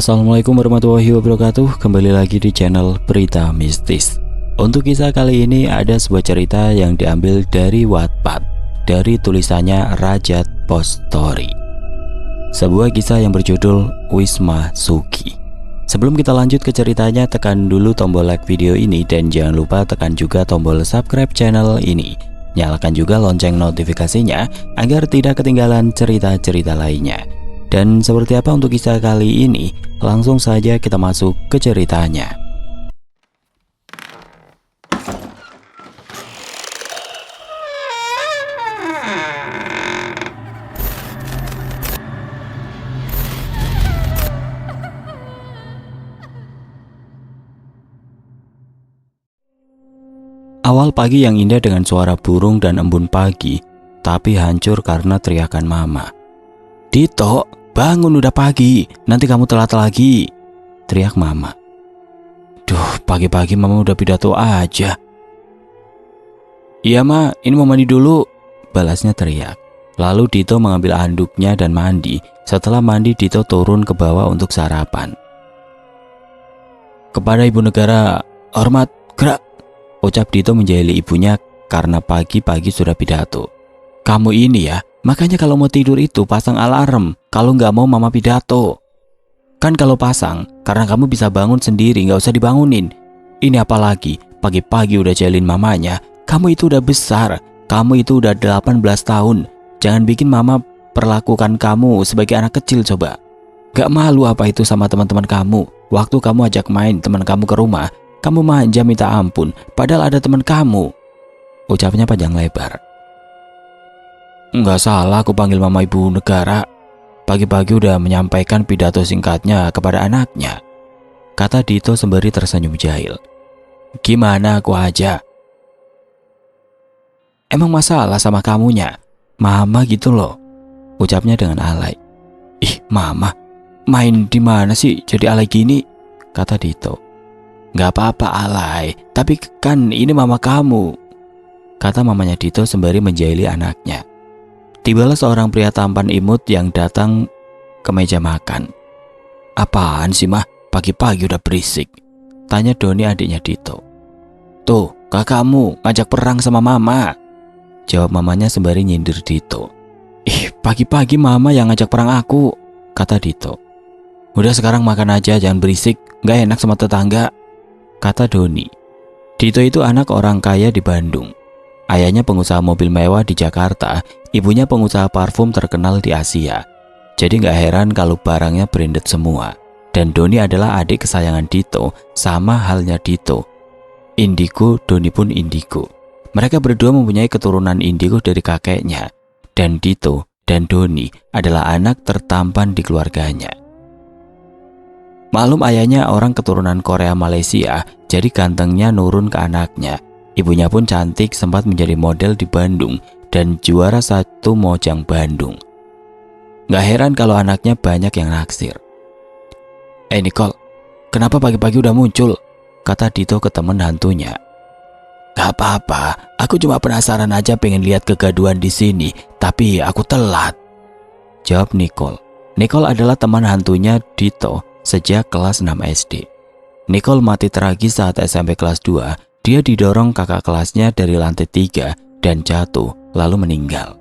Assalamualaikum warahmatullahi wabarakatuh. Kembali lagi di channel Berita Mistis. Untuk kisah kali ini ada sebuah cerita yang diambil dari Wattpad, dari tulisannya Rajat Post Story. Sebuah kisah yang berjudul Wisma Sugi. Sebelum kita lanjut ke ceritanya, tekan dulu tombol like video ini dan jangan lupa tekan juga tombol subscribe channel ini. Nyalakan juga lonceng notifikasinya agar tidak ketinggalan cerita-cerita lainnya. Dan seperti apa untuk kisah kali ini? Langsung saja kita masuk ke ceritanya. Awal pagi yang indah dengan suara burung dan embun pagi, tapi hancur karena teriakan mama. "Dito, bangun, udah pagi, nanti kamu telat lagi," teriak mama. "Duh, pagi-pagi mama udah pidato aja." "Iya ma, ini mau mandi dulu," balasnya teriak. Lalu Dito mengambil handuknya dan mandi. Setelah mandi, Dito turun ke bawah untuk sarapan. "Kepada Ibu Negara, hormat, gerak," ucap Dito menjahili ibunya karena pagi-pagi sudah pidato. "Kamu ini ya, makanya kalau mau tidur itu pasang alarm kalau nggak mau mama pidato. Kan kalau pasang, karena kamu bisa bangun sendiri, nggak usah dibangunin. Ini apalagi, pagi-pagi udah jalin mamanya. Kamu itu udah besar, kamu itu udah 18 tahun. Jangan bikin mama perlakukan kamu sebagai anak kecil coba. Gak malu apa itu sama teman-teman kamu? Waktu kamu ajak main teman kamu ke rumah, kamu manja minta ampun, padahal ada teman kamu," ucapnya panjang lebar. "Nggak salah aku panggil mama Ibu Negara. Pagi-pagi udah menyampaikan pidato singkatnya kepada anaknya," kata Dito sembari tersenyum jahil. "Gimana aku aja? Emang masalah sama kamunya? Mama gitu loh," ucapnya dengan alay. "Ih mama, main di mana sih jadi alay gini?" kata Dito. "Nggak apa-apa alay, tapi kan ini mama kamu," kata mamanya Dito sembari menjahili anaknya. Tibalah seorang pria tampan imut yang datang ke meja makan. "Apaan sih mah, pagi-pagi udah berisik?" tanya Doni adiknya Dito. "Tuh, kakakmu ngajak perang sama mama," jawab mamanya sembari nyindir Dito. "Ih, pagi-pagi mama yang ngajak perang aku," kata Dito. "Udah sekarang makan aja, jangan berisik, gak enak sama tetangga," kata Doni. Dito itu anak orang kaya di Bandung. Ayahnya pengusaha mobil mewah di Jakarta, ibunya pengusaha parfum terkenal di Asia. Jadi gak heran kalau barangnya branded semua. Dan Doni adalah adik kesayangan Dito, sama halnya Dito. Indigo, Doni pun indigo. Mereka berdua mempunyai keturunan indigo dari kakeknya. Dan Dito dan Doni adalah anak tertampan di keluarganya. Maklum ayahnya orang keturunan Korea Malaysia, jadi gantengnya nurun ke anaknya. Ibunya pun cantik, sempat menjadi model di Bandung dan juara 1 Mojang Bandung. Gak heran kalau anaknya banyak yang naksir. Nicole, kenapa pagi-pagi udah muncul?" kata Dito ke teman hantunya. "Gak apa-apa, aku cuma penasaran aja pengen lihat kegaduhan di sini, tapi aku telat," jawab Nicole. Nicole adalah teman hantunya Dito sejak kelas 6 SD. Nicole mati tragis saat SMP kelas 2. Dia didorong kakak kelasnya dari lantai 3 dan jatuh lalu meninggal.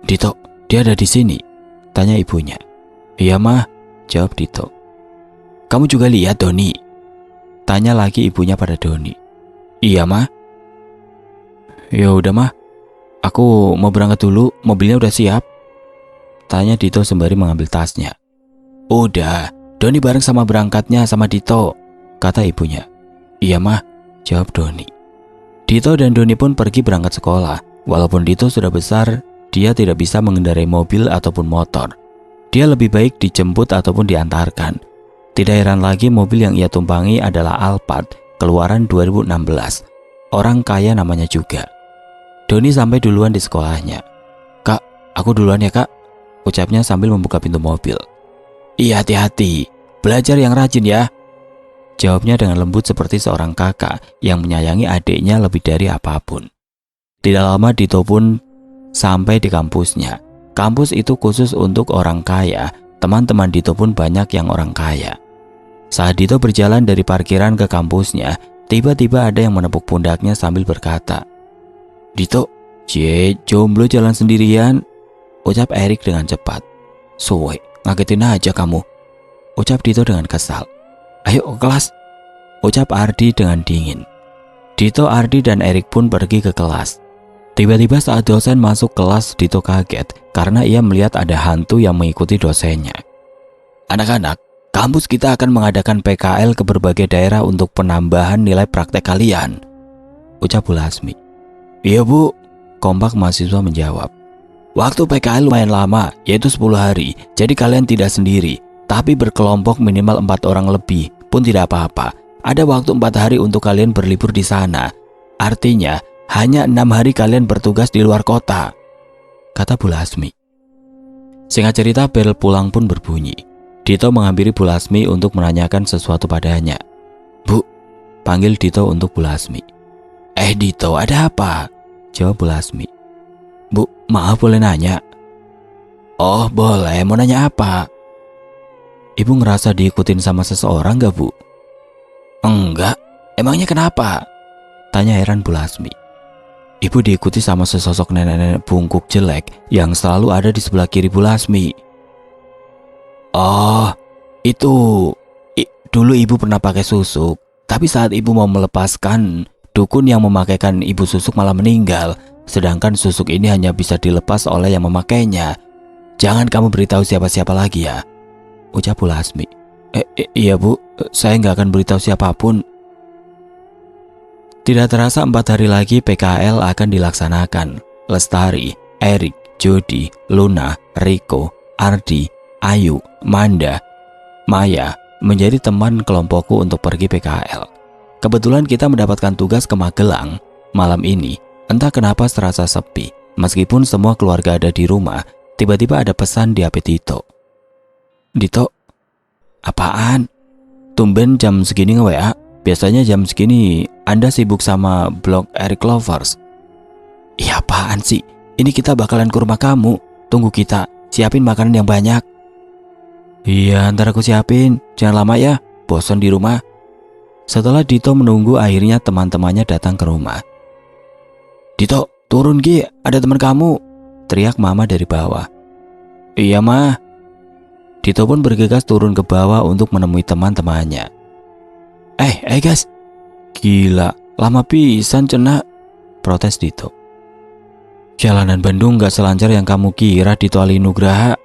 "Dito, dia ada di sini?" tanya ibunya. "Iya mah," jawab Dito. "Kamu juga lihat Doni?" tanya lagi ibunya pada Doni. "Iya mah." "Ya udah mah, aku mau berangkat dulu, mobilnya udah siap," tanya Dito sembari mengambil tasnya. "Udah, Doni bareng sama berangkatnya sama Dito," kata ibunya. "Iya mah," jawab Doni. Dito dan Doni pun pergi berangkat sekolah. Walaupun Dito sudah besar, dia tidak bisa mengendarai mobil ataupun motor. Dia lebih baik dijemput ataupun diantarkan. Tidak heran lagi mobil yang ia tumpangi adalah Alphard keluaran 2016. Orang kaya namanya juga. Doni sampai duluan di sekolahnya. "Kak, aku duluan ya kak," ucapnya sambil membuka pintu mobil. "Iya hati-hati, belajar yang rajin ya," jawabnya dengan lembut seperti seorang kakak yang menyayangi adiknya lebih dari apapun. Tidak lama Dito pun sampai di kampusnya. Kampus itu khusus untuk orang kaya Teman-teman Dito pun banyak yang orang kaya. Saat Dito berjalan dari parkiran ke kampusnya, tiba-tiba ada yang menepuk pundaknya sambil berkata, "Dito, jomblo jalan sendirian," ucap Erik dengan cepat. "Suwe, ngagetin aja kamu," ucap Dito dengan kesal. "Ayo ke kelas," ucap Ardi dengan dingin. Dito, Ardi, dan Erik pun pergi ke kelas. Tiba-tiba saat dosen masuk kelas, Dito kaget karena ia melihat ada hantu yang mengikuti dosennya. "Anak-anak, kampus kita akan mengadakan PKL ke berbagai daerah untuk penambahan nilai praktek kalian," ucap Bu Lasmi. "Iya Bu," kompak mahasiswa menjawab. "Waktu PKL lumayan lama, yaitu 10 hari, jadi kalian tidak sendiri, tapi berkelompok minimal 4 orang lebih pun tidak apa-apa. Ada waktu 4 hari untuk kalian berlibur di sana. Artinya, hanya 6 hari kalian bertugas di luar kota," kata Bu Lasmi. Singkat cerita, bel pulang pun berbunyi. Dito menghampiri Bu Lasmi untuk menanyakan sesuatu padanya. "Bu," panggil Dito untuk Bu Lasmi. Dito, ada apa?" jawab Bu Lasmi. "Bu, maaf boleh nanya?" "Oh boleh, mau nanya apa?" "Ibu ngerasa diikutin sama seseorang gak Bu?" "Enggak, emangnya kenapa?" tanya heran Bu Lasmi. "Ibu diikuti sama sesosok nenek-nenek bungkuk jelek yang selalu ada di sebelah kiri Bu Lasmi." "Oh, itu dulu ibu pernah pakai susuk, tapi saat ibu mau melepaskan, dukun yang memakaikan ibu susuk malah meninggal, sedangkan susuk ini hanya bisa dilepas oleh yang memakainya. Jangan kamu beritahu siapa-siapa lagi ya," ucap Bu Lasmi. Iya Bu, saya nggak akan beritahu siapapun." Tidak terasa 4 hari lagi PKL akan dilaksanakan. Lestari, Erik, Jody, Luna, Riko, Ardi, Ayu, Manda, Maya menjadi teman kelompokku untuk pergi PKL. Kebetulan kita mendapatkan tugas ke Magelang. Malam ini, entah kenapa serasa sepi. Meskipun semua keluarga ada di rumah, tiba-tiba ada pesan di HP Dito. "Dito, apaan? Tumben jam segini nge-WA? Biasanya jam segini Anda sibuk sama blog Erik Lovers." "Iya apaan sih? Ini kita bakalan ke rumah kamu. Tunggu kita, siapin makanan yang banyak." "Iya, ntar aku siapin. Jangan lama ya, bosan di rumah." Setelah Dito menunggu, akhirnya teman-temannya datang ke rumah. "Dito, turun Gi, ada teman kamu," teriak Mama dari bawah. "Iya Ma." Dito pun bergegas turun ke bawah untuk menemui teman-temannya. Guys, gila, lama pisan cenah," protes Dito. "Jalanan Bandung gak selancar yang kamu kira Dito Ali Nugraha,"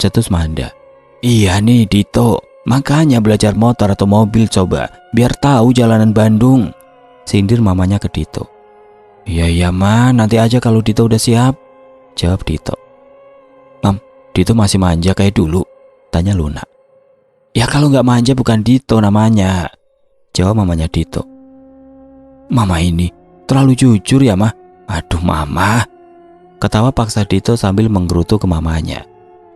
cetus Manda. "Iya nih Dito, makanya belajar motor atau mobil coba, biar tahu jalanan Bandung," sindir mamanya ke Dito. Iya Ma, nanti aja kalau Dito udah siap," jawab Dito. "Mam, Dito masih manja kayak dulu?" tanya Luna. "Ya kalau nggak manja bukan Dito namanya," jawab mamanya Dito. "Mama ini terlalu jujur ya Mah. Aduh Mama," ketawa paksa Dito sambil menggerutu ke mamanya.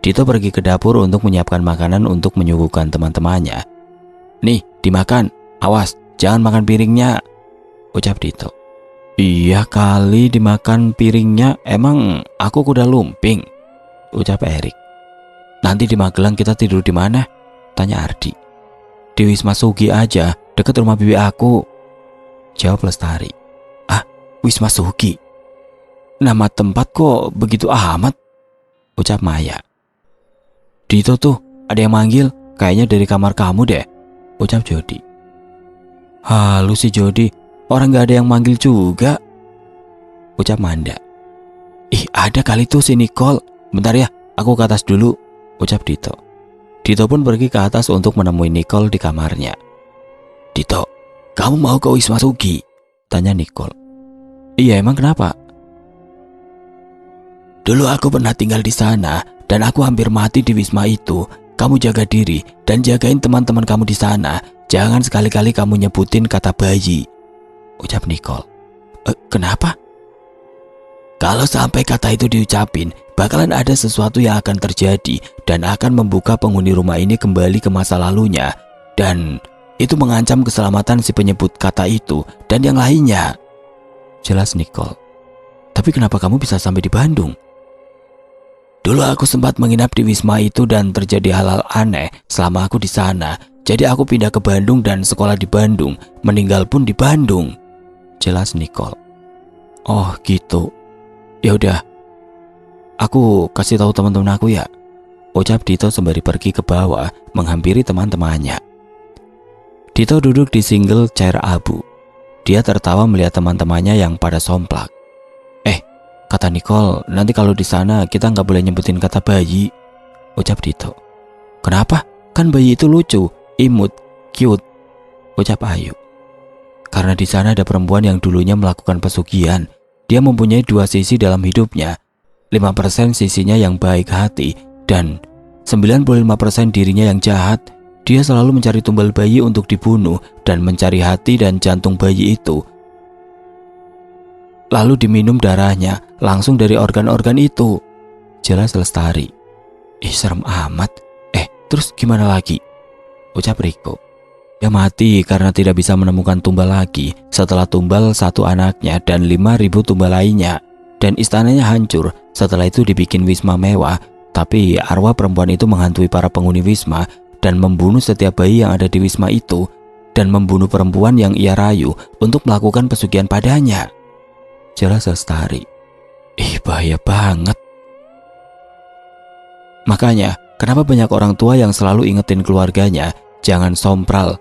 Dito pergi ke dapur untuk menyiapkan makanan untuk menyuguhkan teman-temannya. "Nih, dimakan. Awas, jangan makan piringnya," ucap Dito. "Iya kali dimakan piringnya, emang aku kuda lumping," ucap Erik. "Nanti di Magelang kita tidur di mana?" tanya Ardi. "Di Wisma Sugi aja, dekat rumah bibi aku," jawab Lestari. "Ah, Wisma Sugi? Nama tempat kok begitu amat?" ucap Maya. "Dito tuh, ada yang manggil, kayaknya dari kamar kamu deh," ucap Jody. "Halu si Jody, orang gak ada yang manggil juga," ucap Manda. "Ih, ada kali tuh si Nicole. Bentar ya, aku ke atas dulu," ucap Dito. Dito pun pergi ke atas untuk menemui Nicole di kamarnya. "Dito, kamu mau ke Wisma Sugi?" tanya Nicole. "Iya, emang kenapa?" "Dulu aku pernah tinggal di sana dan aku hampir mati di Wisma itu. Kamu jaga diri dan jagain teman-teman kamu di sana. Jangan sekali-kali kamu nyebutin kata bayi," ucap Nicole. Kenapa?" "Kalau sampai kata itu diucapin, bakalan ada sesuatu yang akan terjadi dan akan membuka penghuni rumah ini kembali ke masa lalunya. Dan itu mengancam keselamatan si penyebut kata itu dan yang lainnya," jelas Nicole. "Tapi kenapa kamu bisa sampai di Bandung?" Dulu aku sempat menginap di Wisma itu dan terjadi hal-hal aneh selama aku di sana. Jadi aku pindah ke Bandung dan sekolah di Bandung, meninggal pun di Bandung. Jelas Nicole. Oh gitu. Ya udah, aku kasih tahu teman-teman aku ya. Ucap Dito sembari pergi ke bawah menghampiri teman-temannya. Dito duduk di single chair abu. Dia tertawa melihat teman-temannya yang pada somplak. Kata Nicole, nanti kalau di sana kita nggak boleh nyebutin kata bayi. Ucap Dito. Kenapa? Kan bayi itu lucu, imut, cute. Ucap Ayu. Karena di sana ada perempuan yang dulunya melakukan pesugihan. Dia mempunyai dua sisi dalam hidupnya. 5% sisinya yang baik hati dan 95% dirinya yang jahat. Dia selalu mencari tumbal bayi untuk dibunuh dan mencari hati dan jantung bayi itu. Lalu diminum darahnya langsung dari organ-organ itu. Jelas Lestari. Serem amat. Terus gimana lagi? Ucap Riko. Dia mati karena tidak bisa menemukan tumbal lagi setelah tumbal satu anaknya dan 5.000 tumbal lainnya. Dan istananya hancur. Setelah itu dibikin wisma mewah. Tapi arwah perempuan itu menghantui para penghuni wisma dan membunuh setiap bayi yang ada di wisma itu. Dan membunuh perempuan yang ia rayu untuk melakukan pesugihan padanya. Jelas Lestari. Bahaya banget. Makanya, kenapa banyak orang tua yang selalu ingetin keluarganya, jangan sompral.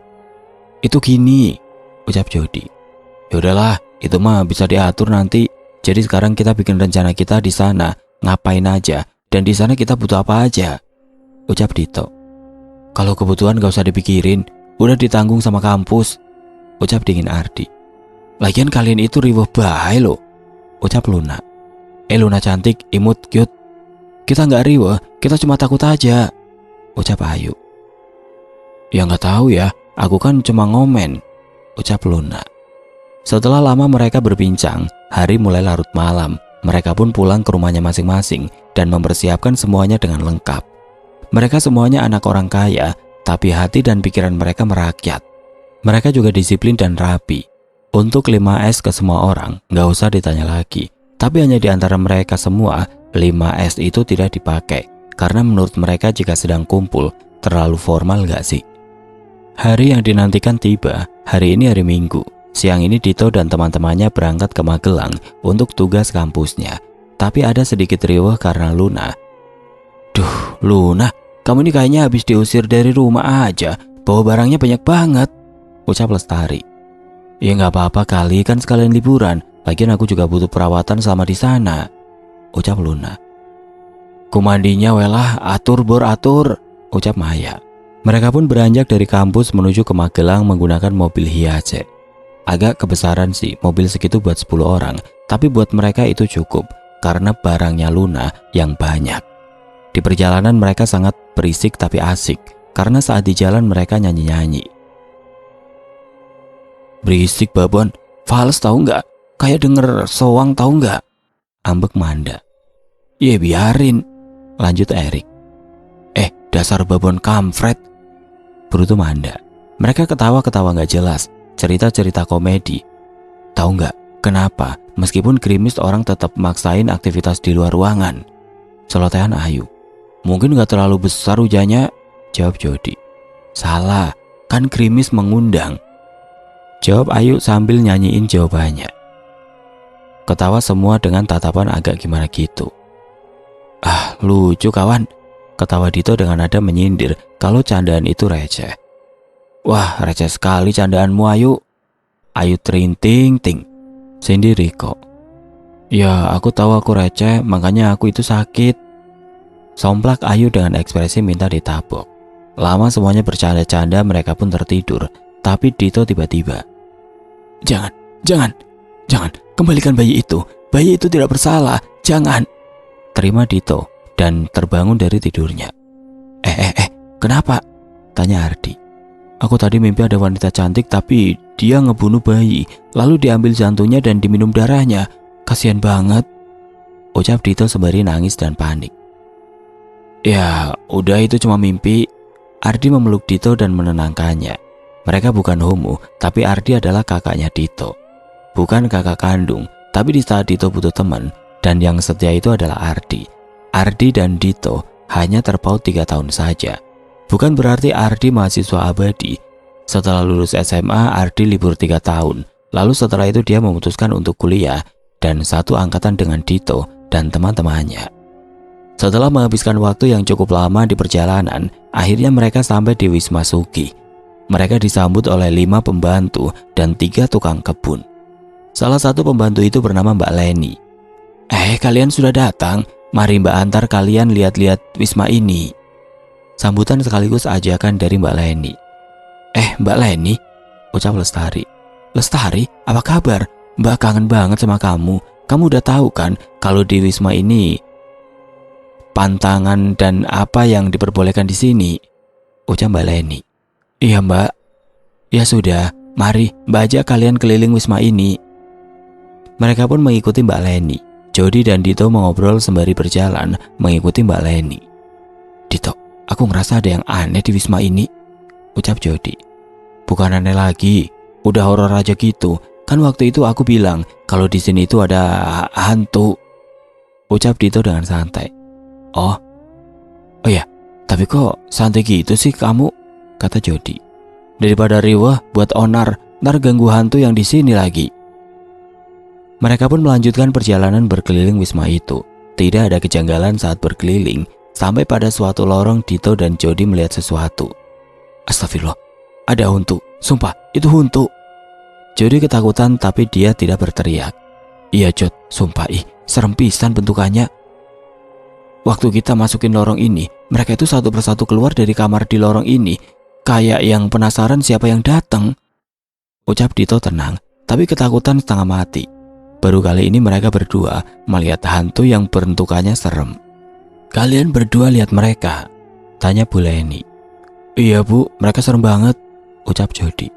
Itu gini, ucap Jody. Yaudahlah, itu mah bisa diatur nanti. Jadi sekarang kita bikin rencana kita di sana, ngapain aja, dan di sana kita butuh apa aja. Ucap Dito. Kalau kebutuhan gak usah dipikirin, udah ditanggung sama kampus. Ucap dingin Ardi. Lagian kalian itu riweuh bae loh. Ucap Luna. Luna cantik, imut, cute. Kita nggak riweuh, kita cuma takut aja. Ucap Ayu. Ya nggak tahu ya, aku kan cuma ngomen. Ucap Luna. Setelah lama mereka berbincang, hari mulai larut malam. Mereka pun pulang ke rumahnya masing-masing dan mempersiapkan semuanya dengan lengkap. Mereka semuanya anak orang kaya, tapi hati dan pikiran mereka merakyat. Mereka juga disiplin dan rapi. Untuk 5S ke semua orang, nggak usah ditanya lagi. Tapi hanya di antara mereka semua, 5S itu tidak dipakai. Karena menurut mereka jika sedang kumpul, terlalu formal nggak sih? Hari yang dinantikan tiba, hari ini hari Minggu. Siang ini Dito dan teman-temannya berangkat ke Magelang untuk tugas kampusnya. Tapi ada sedikit riweuh karena Luna. Duh, Luna, kamu ini kayaknya habis diusir dari rumah aja. Bawa barangnya banyak banget. Ucap Lestari. Ya nggak apa-apa kali, kan sekalian liburan. Lagian aku juga butuh perawatan selama di sana. Ucap Luna. Kumandinya welah, atur bor atur. Ucap Maya. Mereka pun beranjak dari kampus menuju ke Magelang menggunakan mobil Hiace. Agak kebesaran sih, mobil segitu buat 10 orang. Tapi buat mereka itu cukup, karena barangnya Luna yang banyak. Di perjalanan mereka sangat berisik tapi asik, karena saat di jalan mereka nyanyi-nyanyi. Berisik babon, fals tahu nggak? Kayak denger soang tahu nggak? Ambek Manda. Ya biarin, lanjut Erik. Dasar babon kampret, berutu Manda. Mereka ketawa-ketawa nggak jelas, cerita-cerita komedi. Tahu nggak kenapa? Meskipun gerimis orang tetap maksain aktivitas di luar ruangan. Celotehan Ayu. Mungkin nggak terlalu besar hujannya, jawab Jody. Salah, kan gerimis mengundang. Jawab Ayu sambil nyanyiin jawabannya. Ketawa semua dengan tatapan agak gimana gitu. Lucu kawan. Ketawa Dito dengan nada menyindir kalau candaan itu receh. Wah, receh sekali candaanmu Ayu. Ayu terinting-ting. Cindy Riko. Ya, aku tahu aku receh, makanya aku itu sakit. Somplak Ayu dengan ekspresi minta ditabok. Lama semuanya bercanda-canda, mereka pun tertidur. Tapi Dito tiba-tiba. Jangan, kembalikan bayi itu. Bayi itu tidak bersalah, jangan. Terima Dito dan terbangun dari tidurnya. Kenapa? Tanya Ardi. Aku tadi mimpi ada wanita cantik tapi dia ngebunuh bayi, lalu diambil jantungnya dan diminum darahnya. Kasian banget. Ucap Dito sembari nangis dan panik. Ya, udah itu cuma mimpi. Ardi memeluk Dito dan menenangkannya. Mereka bukan homo, tapi Ardi adalah kakaknya Dito. Bukan kakak kandung, tapi di saat Dito butuh teman, dan yang setia itu adalah Ardi. Ardi dan Dito hanya terpaut 3 tahun saja. Bukan berarti Ardi mahasiswa abadi. Setelah lulus SMA, Ardi libur 3 tahun. Lalu setelah itu dia memutuskan untuk kuliah dan satu angkatan dengan Dito dan teman-temannya. Setelah menghabiskan waktu yang cukup lama di perjalanan, akhirnya mereka sampai di Wisma Sugi. Mereka disambut oleh 5 pembantu dan 3 tukang kebun. Salah satu pembantu itu bernama Mbak Leni. Kalian sudah datang. Mari Mbak antar kalian lihat-lihat wisma ini. Sambutan sekaligus ajakan dari Mbak Leni. Mbak Leni, ucap Lestari. Lestari, apa kabar? Mbak kangen banget sama kamu. Kamu udah tahu kan kalau di wisma ini pantangan dan apa yang diperbolehkan di sini, ucap Mbak Leni. Iya Mbak. Ya sudah, mari Mbak ajak kalian keliling wisma ini. Mereka pun mengikuti Mbak Leni. Jody dan Dito mengobrol sembari berjalan mengikuti Mbak Leni. Dito, aku ngerasa ada yang aneh di wisma ini, ucap Jody. Bukan aneh lagi, udah horor aja gitu. Kan waktu itu aku bilang kalau di sini itu ada hantu, ucap Dito dengan santai. Oh ya, tapi kok santai gitu sih kamu, kata Jody. Daripada riwah buat onar, ntar ganggu hantu yang di sini lagi. Mereka pun melanjutkan perjalanan berkeliling wisma itu. Tidak ada kejanggalan saat berkeliling. Sampai pada suatu lorong, Dito dan Jody melihat sesuatu. Astagfirullah, ada hantu. Sumpah, itu hantu. Jody ketakutan tapi dia tidak berteriak. Iya Jod, sumpah serem pisan bentukannya. Waktu kita masukin lorong ini, mereka itu satu persatu keluar dari kamar di lorong ini. Kayak yang penasaran siapa yang datang. Ucap Dito tenang, tapi ketakutan setengah mati. Baru kali ini mereka berdua melihat hantu yang bentukannya serem. Kalian berdua lihat mereka? Tanya Bu Leni. Iya Bu, mereka serem banget, ucap Jody.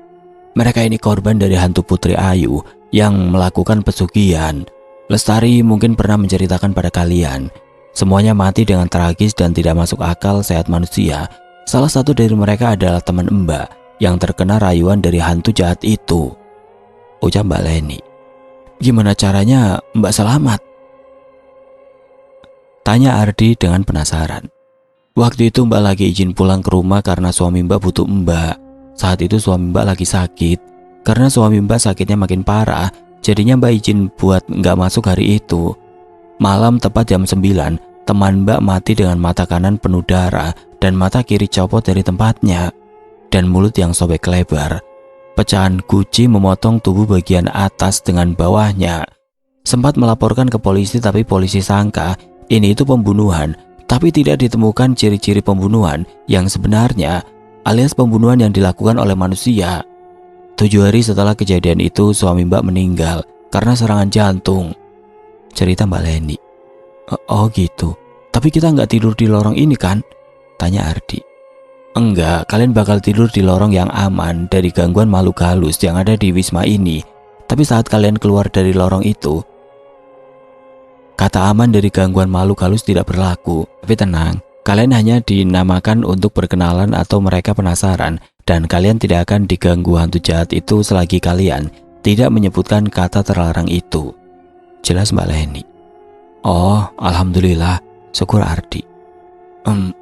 Mereka ini korban dari hantu Putri Ayu yang melakukan pesugihan. Lestari mungkin pernah menceritakan pada kalian. Semuanya mati dengan tragis dan tidak masuk akal sehat manusia. Salah satu dari mereka adalah teman Mbak yang terkena rayuan dari hantu jahat itu, ucap Mbak Leni. Gimana caranya Mbak selamat? Tanya Ardi dengan penasaran. Waktu itu Mbak lagi izin pulang ke rumah karena suami Mbak butuh Mbak. Saat itu suami Mbak lagi sakit. Karena suami Mbak sakitnya makin parah, jadinya Mbak izin buat nggak masuk hari itu. Malam tepat jam 9, teman Mbak mati dengan mata kanan penuh darah dan mata kiri copot dari tempatnya. Dan mulut yang sobek lebar. Pecahan guci memotong tubuh bagian atas dengan bawahnya. Sempat melaporkan ke polisi tapi polisi sangka ini itu pembunuhan, tapi tidak ditemukan ciri-ciri pembunuhan yang sebenarnya alias pembunuhan yang dilakukan oleh manusia. 7 hari setelah kejadian itu suami Mbak meninggal karena serangan jantung, cerita Mbak Leni. Oh gitu, tapi kita nggak tidur di lorong ini kan? Tanya Ardi. Enggak, kalian bakal tidur di lorong yang aman dari gangguan makhluk halus yang ada di wisma ini. Tapi saat kalian keluar dari lorong itu, kata aman dari gangguan makhluk halus tidak berlaku. Tapi tenang, kalian hanya dinamakan untuk berkenalan atau mereka penasaran. Dan kalian tidak akan diganggu hantu jahat itu selagi kalian tidak menyebutkan kata terlarang itu, jelas Mbak Leni. Oh, alhamdulillah, syukur Ardi.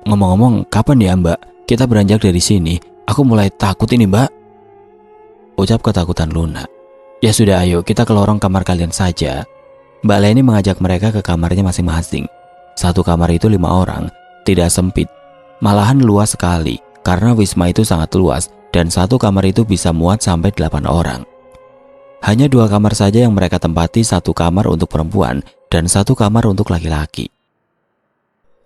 Ngomong-ngomong, kapan ya Mbak kita beranjak dari sini? Aku mulai takut ini Mbak, ucap ketakutan Luna. Ya sudah, ayo kita ke lorong kamar kalian saja. Mbak Leni mengajak mereka ke kamarnya masing-masing. Satu kamar itu 5 orang, tidak sempit, malahan luas sekali karena wisma itu sangat luas dan satu kamar itu bisa muat sampai 8 orang. Hanya 2 kamar saja yang mereka tempati, satu kamar untuk perempuan dan satu kamar untuk laki-laki.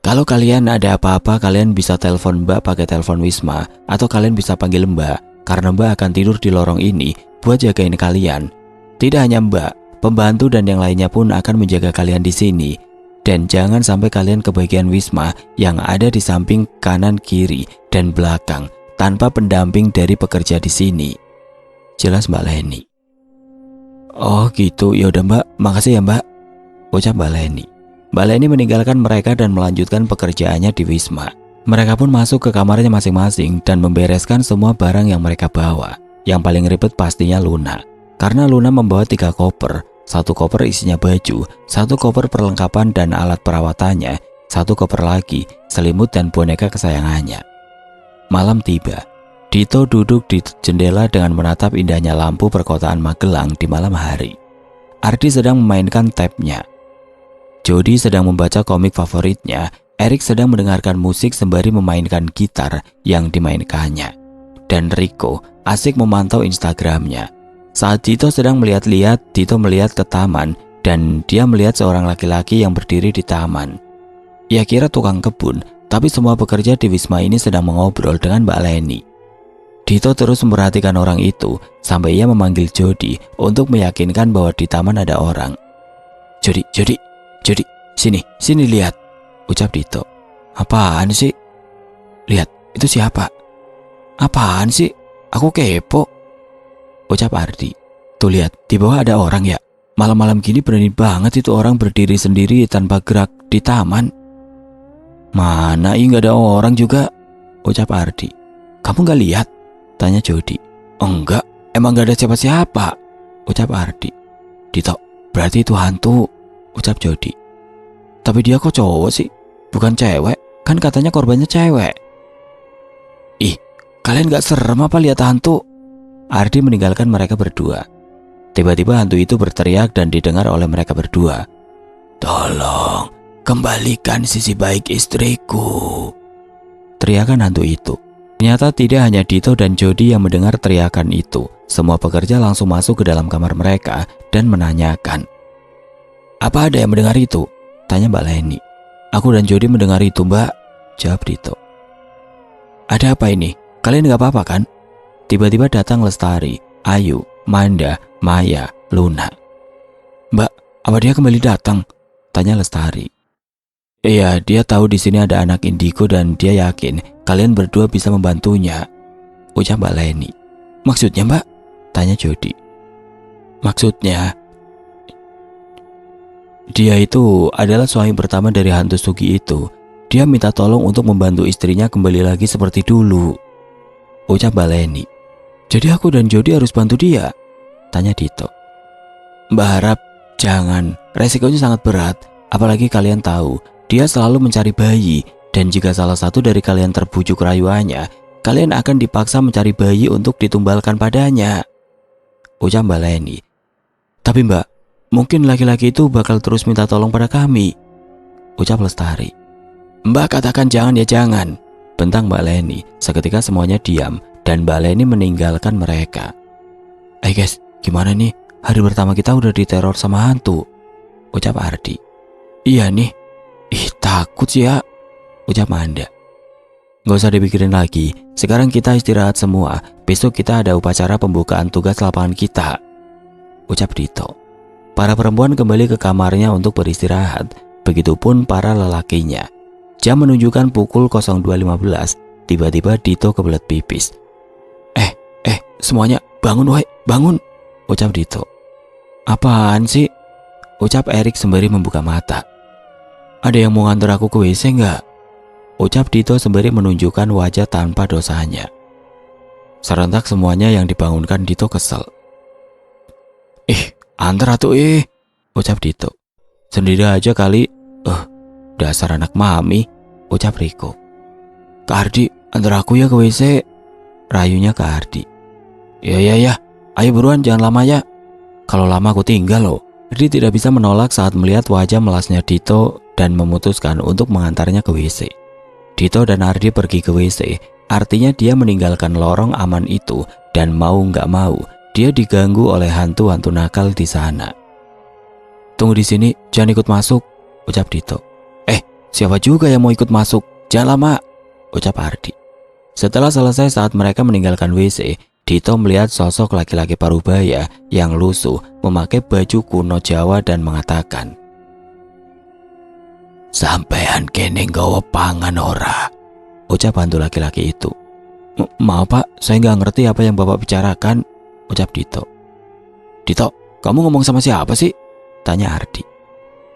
Kalau kalian ada apa-apa, kalian bisa telepon Mbak pakai telepon wisma atau kalian bisa panggil Mbak karena Mbak akan tidur di lorong ini buat jagain kalian. Tidak hanya Mbak, pembantu dan yang lainnya pun akan menjaga kalian di sini. Dan jangan sampai kalian ke bagian wisma yang ada di samping kanan, kiri, dan belakang tanpa pendamping dari pekerja di sini, jelas Mbak Leni. Oh gitu, yaudah Mbak, makasih ya Mbak, ucap Mbak Leni. Mbak Leni meninggalkan mereka dan melanjutkan pekerjaannya di wisma. Mereka pun masuk ke kamarnya masing-masing dan membereskan semua barang yang mereka bawa. Yang paling ribet pastinya Luna, karena Luna membawa 3 koper. 1 koper isinya baju, 1 koper perlengkapan dan alat perawatannya, satu koper lagi, selimut dan boneka kesayangannya. Malam tiba. Dito duduk di jendela dengan menatap indahnya lampu perkotaan Magelang di malam hari. Ardi sedang memainkan tabnya. Jody sedang membaca komik favoritnya. Erik sedang mendengarkan musik sembari memainkan gitar yang dimainkannya. Dan Rico asik memantau Instagramnya. Saat Dito sedang melihat-lihat, Dito melihat ke taman dan dia melihat seorang laki-laki yang berdiri di taman. Ia kira tukang kebun, tapi semua pekerja di Wisma ini sedang mengobrol dengan Mbak Leni. Dito terus memperhatikan orang itu sampai ia memanggil Jody untuk meyakinkan bahwa di taman ada orang. Jody, sini lihat, ucap Dito. Apaan sih? Lihat, itu siapa? Apaan sih? Aku kepo, ucap Ardi. Tuh lihat, di bawah ada orang ya. Malam-malam gini berani banget itu orang berdiri sendiri tanpa gerak di taman. Mana nggak ada orang juga, ucap Ardi. Kamu nggak lihat? Tanya Jody. Enggak, emang nggak ada siapa-siapa, ucap Ardi. Dito, berarti itu hantu, ucap Jody. Tapi dia kok cowok sih? Bukan cewek, kan katanya korbannya cewek. Ih, kalian gak serem apa lihat hantu? Ardi meninggalkan mereka berdua. Tiba-tiba hantu itu berteriak dan didengar oleh mereka berdua. Tolong, kembalikan sisi baik istriku, teriakan hantu itu. Ternyata tidak hanya Dito dan Jody yang mendengar teriakan itu. Semua pekerja langsung masuk ke dalam kamar mereka dan menanyakan. Apa ada yang mendengar itu? Tanya Mbak Leni. Aku dan Jody mendengar itu, Mbak, jawab Dito. Ada apa ini? Kalian gak apa-apa kan? Tiba-tiba datang Lestari, Ayu, Manda, Maya, Luna. Mbak, apa dia kembali datang? Tanya Lestari. Iya, dia tahu di sini ada anak indigo dan dia yakin kalian berdua bisa membantunya, ucap Mbak Leni. Maksudnya, Mbak? Tanya Jody. Maksudnya, dia itu adalah suami pertama dari hantu Sugi itu. Dia minta tolong untuk membantu istrinya kembali lagi seperti dulu, ucap Mbak Leni. Jadi aku dan Jody harus bantu dia? Tanya Dito. Mbak harap jangan, resikonya sangat berat. Apalagi kalian tahu, dia selalu mencari bayi. Dan jika salah satu dari kalian terbujuk rayuannya, kalian akan dipaksa mencari bayi untuk ditumbalkan padanya, ucap Mbak Leni. Tapi Mbak, mungkin laki-laki itu bakal terus minta tolong pada kami, ucap Lestari. Mbak katakan jangan ya jangan, bentang Mbak Leni. Seketika semuanya diam dan Mbak Leni meninggalkan mereka. Guys, gimana nih? Hari pertama kita udah diteror sama hantu, ucap Ardi. Iya nih. Ih, takut sih ya, ucap Manda. Gak usah dipikirin lagi. Sekarang kita istirahat semua. Besok kita ada upacara pembukaan tugas lapangan kita, ucap Dito. Para perempuan kembali ke kamarnya untuk beristirahat. Begitupun para lelakinya. Jam menunjukkan pukul 02.15. Tiba-tiba Dito kebelet pipis. Semuanya bangun woi, bangun, ucap Dito. Apaan sih? Ucap Erik sembari membuka mata. Ada yang mau nganter aku ke WC nggak? Ucap Dito sembari menunjukkan wajah tanpa dosanya. Serentak semuanya yang dibangunkan Dito kesel. Antar atuh ucap Dito. Sendiri aja kali. Dasar anak mami, ucap Riko. Kak Ardi, antar aku ya ke WC, rayunya Kak Ardi. Ya, ayo buruan jangan lama ya. Kalau lama aku tinggal loh. Ardi tidak bisa menolak saat melihat wajah melasnya Dito dan memutuskan untuk mengantarnya ke WC. Dito dan Ardi pergi ke WC, artinya dia meninggalkan lorong aman itu dan mau nggak mau dia diganggu oleh hantu-hantu nakal di sana. Tunggu di sini, jangan ikut masuk, ucap Dito. Siapa juga yang mau ikut masuk? Jangan lama, ucap Ardi. Setelah selesai saat mereka meninggalkan WC, Dito melihat sosok laki-laki parubaya yang lusuh memakai baju kuno Jawa dan mengatakan, "Sampean kene nggawa pangan ora?" Ucap hantu laki-laki itu. Maaf Pak, saya nggak ngerti apa yang Bapak bicarakan, ucap Dito. Dito, kamu ngomong sama siapa sih? Tanya Ardi.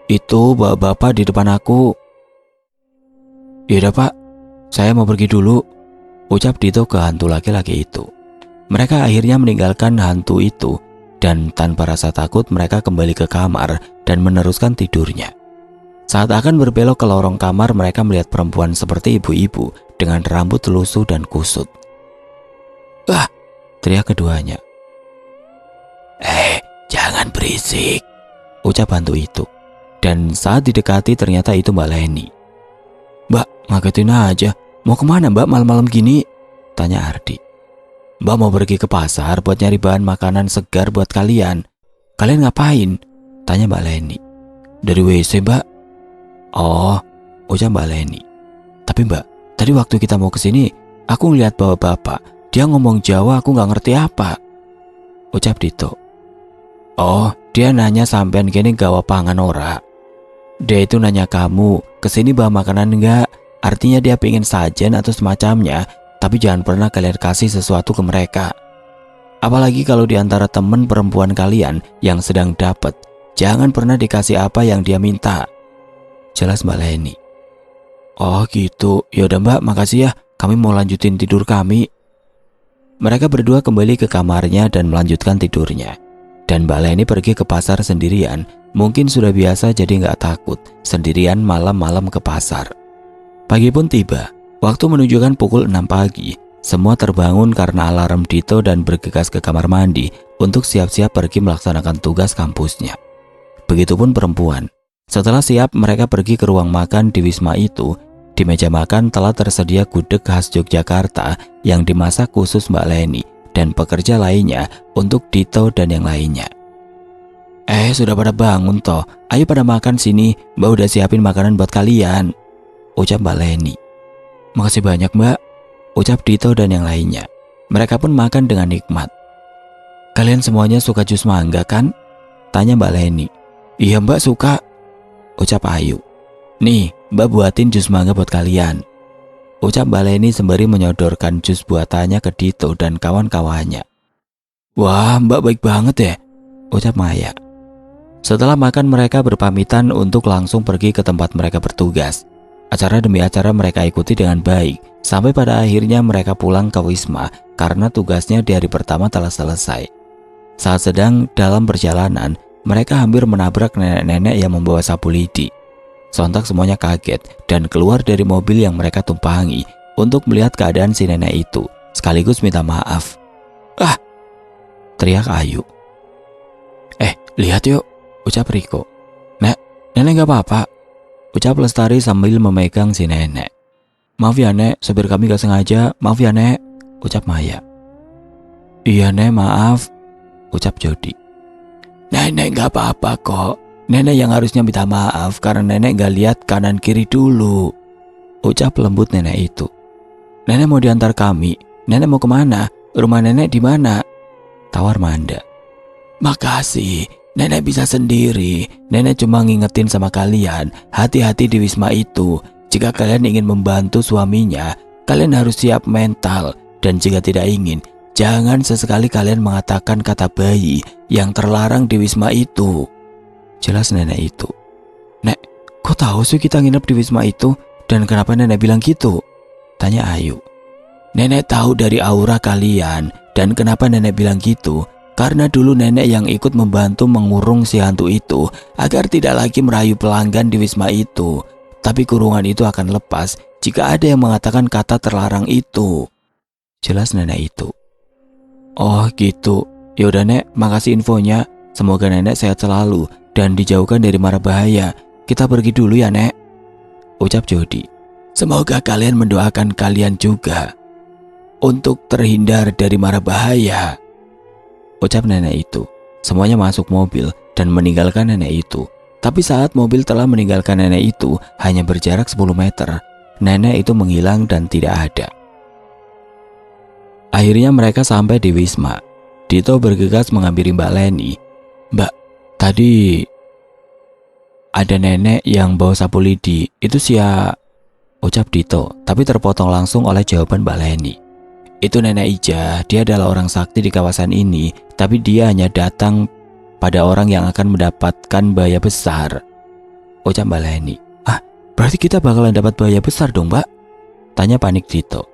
Itu bapak-bapak di depan aku. Yaudah Pak, saya mau pergi dulu, ucap Dito ke hantu laki-laki itu. Mereka akhirnya meninggalkan hantu itu dan tanpa rasa takut mereka kembali ke kamar dan meneruskan tidurnya. Saat akan berbelok ke lorong kamar, mereka melihat perempuan seperti ibu-ibu dengan rambut lusuh dan kusut. "Wah!" teriak keduanya. Jangan berisik," ucap hantu itu. Dan saat didekati ternyata itu Mbak Leni. "Mbak, ngagetin aja. Mau kemana Mbak malam-malam gini?" tanya Ardi. "Mbak mau pergi ke pasar buat nyari bahan makanan segar buat kalian." "Kalian ngapain?" tanya Mbak Leni. "Dari WC Mbak." "Oh," ucap Mbak Leni. "Tapi Mbak, tadi waktu kita mau kesini, aku ngeliat bapak-bapak. Dia ngomong Jawa, aku nggak ngerti apa," ucap Dito. "Oh, dia nanya sampean kene gawa pangan ora. Dia itu nanya kamu, kesini bawa makanan enggak? Artinya dia pengen sajen atau semacamnya, tapi jangan pernah kalian kasih sesuatu ke mereka. Apalagi kalau di antara temen perempuan kalian yang sedang dapet, jangan pernah dikasih apa yang dia minta," jelas Mbak Leni. "Oh gitu, yaudah Mbak, makasih ya, kami mau lanjutin tidur kami." Mereka berdua kembali ke kamarnya dan melanjutkan tidurnya. Dan Mbak Leni pergi ke pasar sendirian, mungkin sudah biasa jadi nggak takut sendirian malam-malam ke pasar. Pagi pun tiba, waktu menunjukkan pukul 6 pagi, semua terbangun karena alarm Dito dan bergegas ke kamar mandi untuk siap-siap pergi melaksanakan tugas kampusnya. Begitupun perempuan. Setelah siap, mereka pergi ke ruang makan di Wisma itu. Di meja makan telah tersedia gudeg khas Yogyakarta yang dimasak khusus Mbak Leni dan pekerja lainnya untuk Dito dan yang lainnya. Sudah pada bangun toh, ayo pada makan sini, Mbak udah siapin makanan buat kalian," ucap Mbak Leni. "Makasih banyak Mbak," ucap Dito dan yang lainnya. Mereka pun makan dengan nikmat. "Kalian semuanya suka jus mangga kan?" tanya Mbak Leni. "Iya Mbak, suka," ucap Ayu. "Nih, Mbak buatin jus mangga buat kalian," ucap Mbak Leni sembari menyodorkan jus buatannya ke Dito dan kawan-kawannya. "Wah, Mbak baik banget ya," ucap Maya. Setelah makan, mereka berpamitan untuk langsung pergi ke tempat mereka bertugas. Acara demi acara mereka ikuti dengan baik, sampai pada akhirnya mereka pulang ke Wisma karena tugasnya di hari pertama telah selesai. Saat sedang dalam perjalanan, mereka hampir menabrak nenek-nenek yang membawa sapu lidi. Sontak semuanya kaget dan keluar dari mobil yang mereka tumpangi untuk melihat keadaan si nenek itu, sekaligus minta maaf. "Ah!" teriak Ayu. "Lihat yuk," ucap Riko. Nenek gak apa-apa," ucap Lestari sambil memegang si nenek. "Maaf ya Nek, sopir kami gak sengaja, maaf ya Nek," ucap Maya. "Iya Nek, maaf," ucap Jody. "Nenek gak apa-apa kok, nenek yang harusnya minta maaf karena nenek gak lihat kanan kiri dulu," ucap lembut nenek itu. "Nenek mau diantar kami, nenek mau kemana? Rumah nenek di mana?" tawar Manda. "Makasih, nenek bisa sendiri. Nenek cuma ngingetin sama kalian, hati-hati di Wisma itu. Jika kalian ingin membantu suaminya, kalian harus siap mental. Dan jika tidak ingin, jangan sesekali kalian mengatakan kata bayi yang terlarang di Wisma itu," jelas nenek itu. "Nek, kok tahu sih kita nginep di Wisma itu? Dan kenapa nenek bilang gitu?" tanya Ayu. "Nenek tahu dari aura kalian. Dan kenapa nenek bilang gitu? Karena dulu nenek yang ikut membantu mengurung si hantu itu agar tidak lagi merayu pelanggan di Wisma itu. Tapi kurungan itu akan lepas jika ada yang mengatakan kata terlarang itu," jelas nenek itu. "Oh gitu, yaudah Nek, makasih infonya. Semoga nenek sehat selalu dan dijauhkan dari mara bahaya. Kita pergi dulu ya Nek," ucap Jody. "Semoga kalian mendoakan kalian juga untuk terhindar dari mara bahaya," ucap nenek itu. Semuanya masuk mobil dan meninggalkan nenek itu. Tapi saat mobil telah meninggalkan nenek itu hanya berjarak 10 meter, nenek itu menghilang dan tidak ada. Akhirnya mereka sampai di Wisma. Dito bergegas menghampiri Mbak Leni. "Mbak, tadi ada nenek yang bawa sapu lidi. Itu siapa?" ucap Dito, tapi terpotong langsung oleh jawaban Mbak Leni. "Itu nenek Ija, dia adalah orang sakti di kawasan ini, tapi dia hanya datang pada orang yang akan mendapatkan bahaya besar," ucap Mbak Leni. "Ah, berarti kita bakalan dapat bahaya besar dong Mbak?" tanya panik Dito.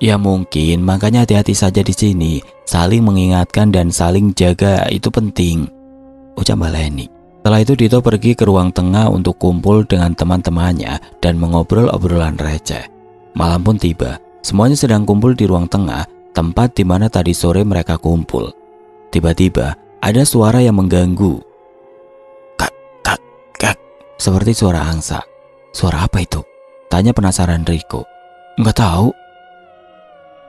"Ya mungkin, makanya hati-hati saja di sini. Saling mengingatkan dan saling jaga itu penting," ucap Mbak Leni. Setelah itu Dito pergi ke ruang tengah untuk kumpul dengan teman-temannya dan mengobrol obrolan receh. Malam pun tiba, semuanya sedang kumpul di ruang tengah, tempat di mana tadi sore mereka kumpul. Tiba-tiba ada suara yang mengganggu. Kak, kak, kak, seperti suara angsa. Suara apa itu? Tanya penasaran Riko. Nggak tahu.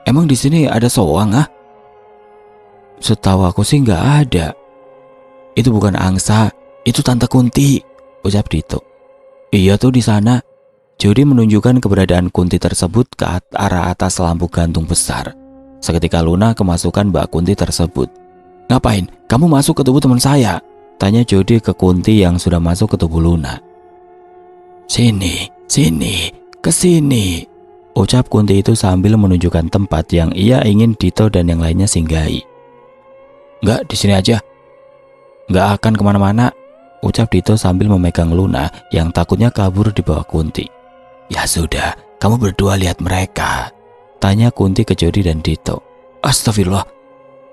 Emang di sini ada soang ah? Setahu aku sih nggak ada. Itu bukan angsa, itu Tante Kunti, ucap Dito. Iya tuh di sana. Jody menunjukkan keberadaan Kunti tersebut ke arah atas lampu gantung besar. Seketika Luna kemasukan Mbak Kunti tersebut. Ngapain? Kamu masuk ke tubuh teman saya? Tanya Jody ke Kunti yang sudah masuk ke tubuh Luna. Sini, sini, kesini, ucap Kunti itu sambil menunjukkan tempat yang ia ingin Dito dan yang lainnya singgahi. Enggak, di sini aja. Enggak akan kemana-mana, ucap Dito sambil memegang Luna yang takutnya kabur di bawah Kunti. Ya sudah, kamu berdua lihat mereka, tanya Kunti ke Jody dan Dito. Astagfirullah.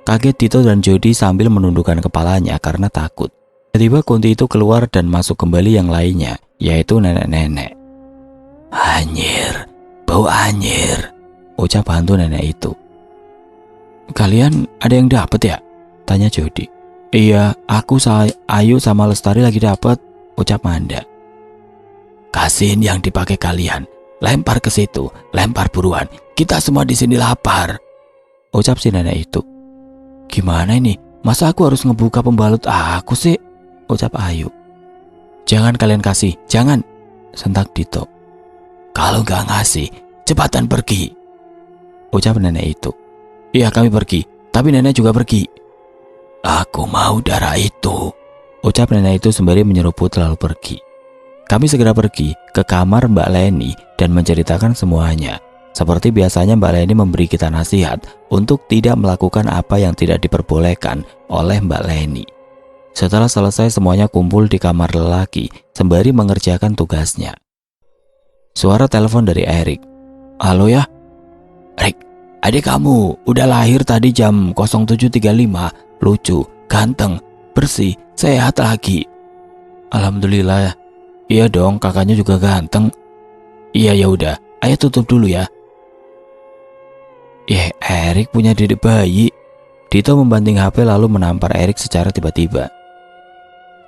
Kaget Dito dan Jody sambil menundukkan kepalanya karena takut. Tiba-tiba Kunti itu keluar dan masuk kembali yang lainnya, yaitu nenek-nenek. Anyir, bau anyir, ucap hantu nenek itu. Kalian ada yang dapat ya? Tanya Jody. Iya, aku, Ayu sama Lestari lagi dapat, ucap Manda. Kasihin yang dipakai kalian, lempar ke situ, lempar buruan, kita semua di sini lapar, ucap si nenek itu. Gimana ini? Masa aku harus ngebuka pembalut aku sih? Ucap Ayu. Jangan kalian kasih, jangan, sentak Dito. Kalau gak ngasih, cepatan pergi, ucap nenek itu. Iya kami pergi, tapi nenek juga pergi. Aku mau darah itu, ucap nenek itu sembari menyeruput lalu pergi. Kami segera pergi ke kamar Mbak Leni dan menceritakan semuanya. Seperti biasanya Mbak Leni memberi kita nasihat untuk tidak melakukan apa yang tidak diperbolehkan oleh Mbak Leni. Setelah selesai semuanya kumpul di kamar lelaki sembari mengerjakan tugasnya. Suara telepon dari Erik. Halo ya? Erik, adik kamu udah lahir tadi jam 07.35. Lucu, ganteng, bersih, sehat lagi. Alhamdulillah ya. Iya dong, kakaknya juga ganteng. Iya ya udah, ayo tutup dulu ya. Erik punya dedek bayi. Dito membanting HP lalu menampar Erik secara tiba-tiba.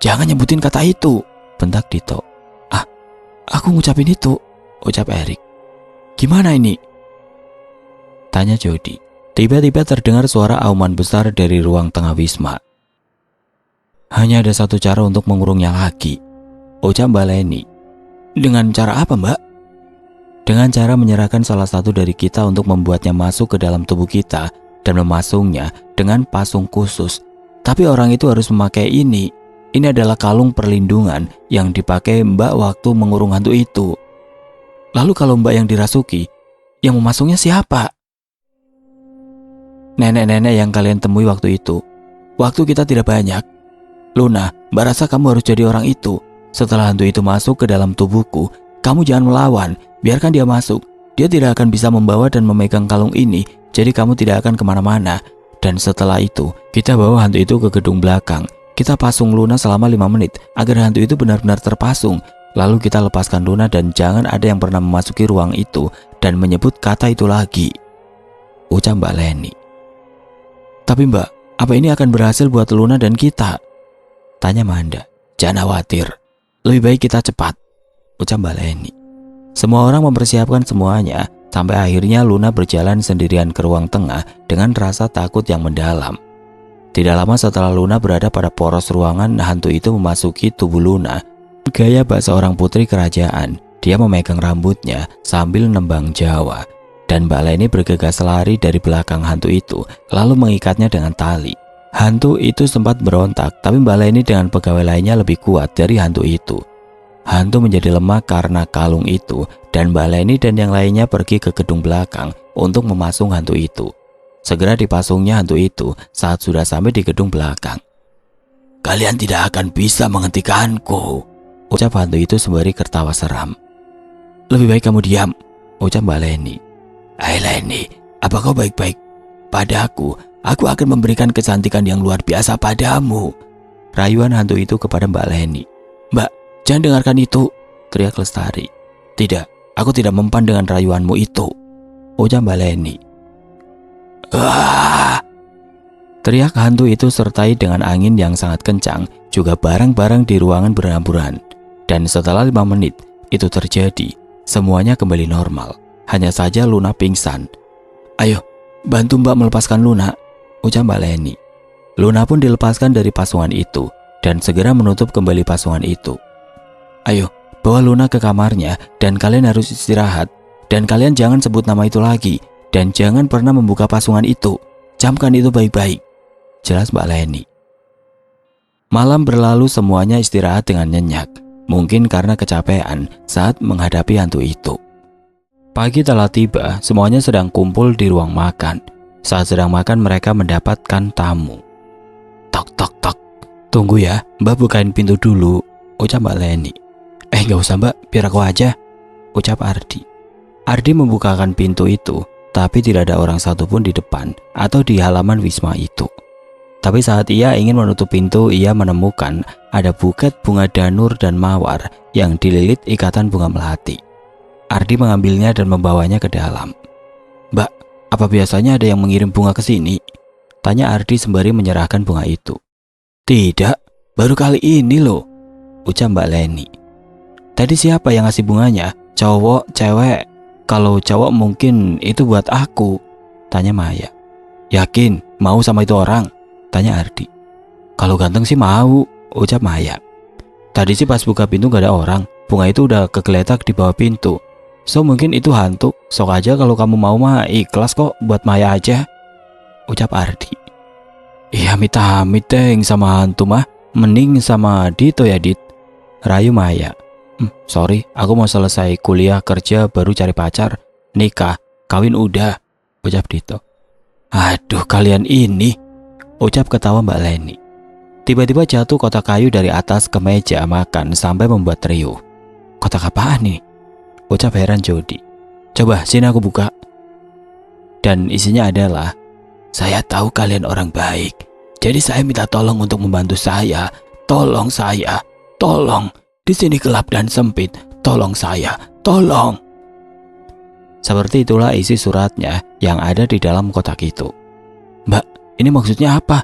Jangan nyebutin kata itu, bentak Dito. Ah, aku ngucapin itu, ucap Erik. Gimana ini? Tanya Jody. Tiba-tiba terdengar suara auman besar dari ruang tengah Wisma. Hanya ada satu cara untuk mengurungnya lagi, ucap Mbak Leni. Dengan cara apa, Mbak? Dengan cara menyerahkan salah satu dari kita untuk membuatnya masuk ke dalam tubuh kita dan memasungnya dengan pasung khusus. Tapi orang itu harus memakai ini. Ini adalah kalung perlindungan yang dipakai Mbak waktu mengurung hantu itu. Lalu kalau Mbak yang dirasuki, yang memasungnya siapa? Nenek-nenek yang kalian temui waktu itu. Waktu kita tidak banyak. Luna, Mbak rasa kamu harus jadi orang itu. Setelah hantu itu masuk ke dalam tubuhku, kamu jangan melawan. Biarkan dia masuk. Dia tidak akan bisa membawa dan memegang kalung ini. Jadi kamu tidak akan kemana-mana. Dan setelah itu, kita bawa hantu itu ke gedung belakang. Kita pasung Luna selama 5 menit agar hantu itu benar-benar terpasung. Lalu kita lepaskan Luna dan jangan ada yang pernah memasuki ruang itu dan menyebut kata itu lagi, ucap Mbak Leni. Tapi Mbak, apa ini akan berhasil buat Luna dan kita? Tanya Manda. Jangan khawatir, lebih baik kita cepat, ucap Mbak Leni. Semua orang mempersiapkan semuanya sampai akhirnya Luna berjalan sendirian ke ruang tengah dengan rasa takut yang mendalam. Tidak lama setelah Luna berada pada poros ruangan, hantu itu memasuki tubuh Luna. Gaya bak seorang putri kerajaan, dia memegang rambutnya sambil nembang Jawa. Dan Mbak Leni bergegas lari dari belakang hantu itu, lalu mengikatnya dengan tali. Hantu itu sempat berontak, tapi Mbak Leni dengan pegawai lainnya lebih kuat dari hantu itu. Hantu menjadi lemah karena kalung itu, dan Mbak Leni dan yang lainnya pergi ke gedung belakang untuk memasung hantu itu. Segera dipasungnya hantu itu saat sudah sampai di gedung belakang. Kalian tidak akan bisa menghentikanku, ucap hantu itu sembari tertawa seram. Lebih baik kamu diam, ucap Mbak Leni. Hai Leni, apa kau baik-baik? Padaku, aku akan memberikan kecantikan yang luar biasa padamu. rayuan hantu itu kepada Mbak Leni. "Mbak, jangan dengarkan itu," teriak Lestari. "Tidak, aku tidak mempan dengan rayuanmu itu," ucap Mbak Leni. "Ah!" teriak hantu itu sertai dengan angin yang sangat kencang, juga barang-barang di ruangan berhamburan. Dan setelah 5 menit itu terjadi, semuanya kembali normal. Hanya saja Luna pingsan. "Ayo, bantu Mbak melepaskan Luna," ucap Mbak Leni. Luna pun dilepaskan dari pasungan itu dan segera menutup kembali pasungan itu. "Ayo, bawa Luna ke kamarnya dan kalian harus istirahat. Dan kalian jangan sebut nama itu lagi dan jangan pernah membuka pasungan itu. Camkan itu baik-baik," jelas Mbak Leni. Malam berlalu, semuanya istirahat dengan nyenyak. Mungkin karena kecapean saat menghadapi hantu itu. Pagi telah tiba, semuanya sedang kumpul di ruang makan. Saat sedang makan mereka mendapatkan tamu. "Tok tok tok, tunggu ya, Mbak bukain pintu dulu," ucap Mbak Leni. Gak usah Mbak, biar aku aja," ucap Ardi. Ardi membukakan pintu itu, tapi tidak ada orang satupun di depan atau di halaman Wisma itu. Tapi saat ia ingin menutup pintu, ia menemukan ada buket bunga danur dan mawar yang dililit ikatan bunga melati. Ardi mengambilnya dan membawanya ke dalam. "Mbak, apa biasanya ada yang mengirim bunga ke sini?" tanya Ardi sembari menyerahkan bunga itu. "Tidak, baru kali ini loh," ucap Mbak Leni. "Tadi siapa yang ngasih bunganya? Cowok, cewek? Kalau cowok mungkin itu buat aku," tanya Maya. "Yakin mau sama itu orang?" tanya Ardi. "Kalau ganteng sih mau," ucap Maya. "Tadi sih pas buka pintu gak ada orang, bunga itu udah kegeletak di bawah pintu. So mungkin itu hantu, sok aja kalau kamu mau mah ikhlas kok buat Maya aja," ucap Ardi. "Iya amit-amit deng sama hantu mah, mending sama Dito ya Dit," rayu Maya. Sorry, aku mau selesai kuliah kerja baru cari pacar, nikah, kawin udah," ucap Dito. "Aduh kalian ini," ucap ketawa Mbak Leni. Tiba-tiba jatuh kotak kayu dari atas ke meja makan sampai membuat riuh. "Kotak apaan nih?" ucap heran Jody. "Coba sini aku buka." Dan isinya adalah, "Saya tahu kalian orang baik, jadi saya minta tolong untuk membantu saya. Tolong saya, tolong. Di sini gelap dan sempit. Tolong saya, tolong." Seperti itulah isi suratnya yang ada di dalam kotak itu. "Mbak, ini maksudnya apa?"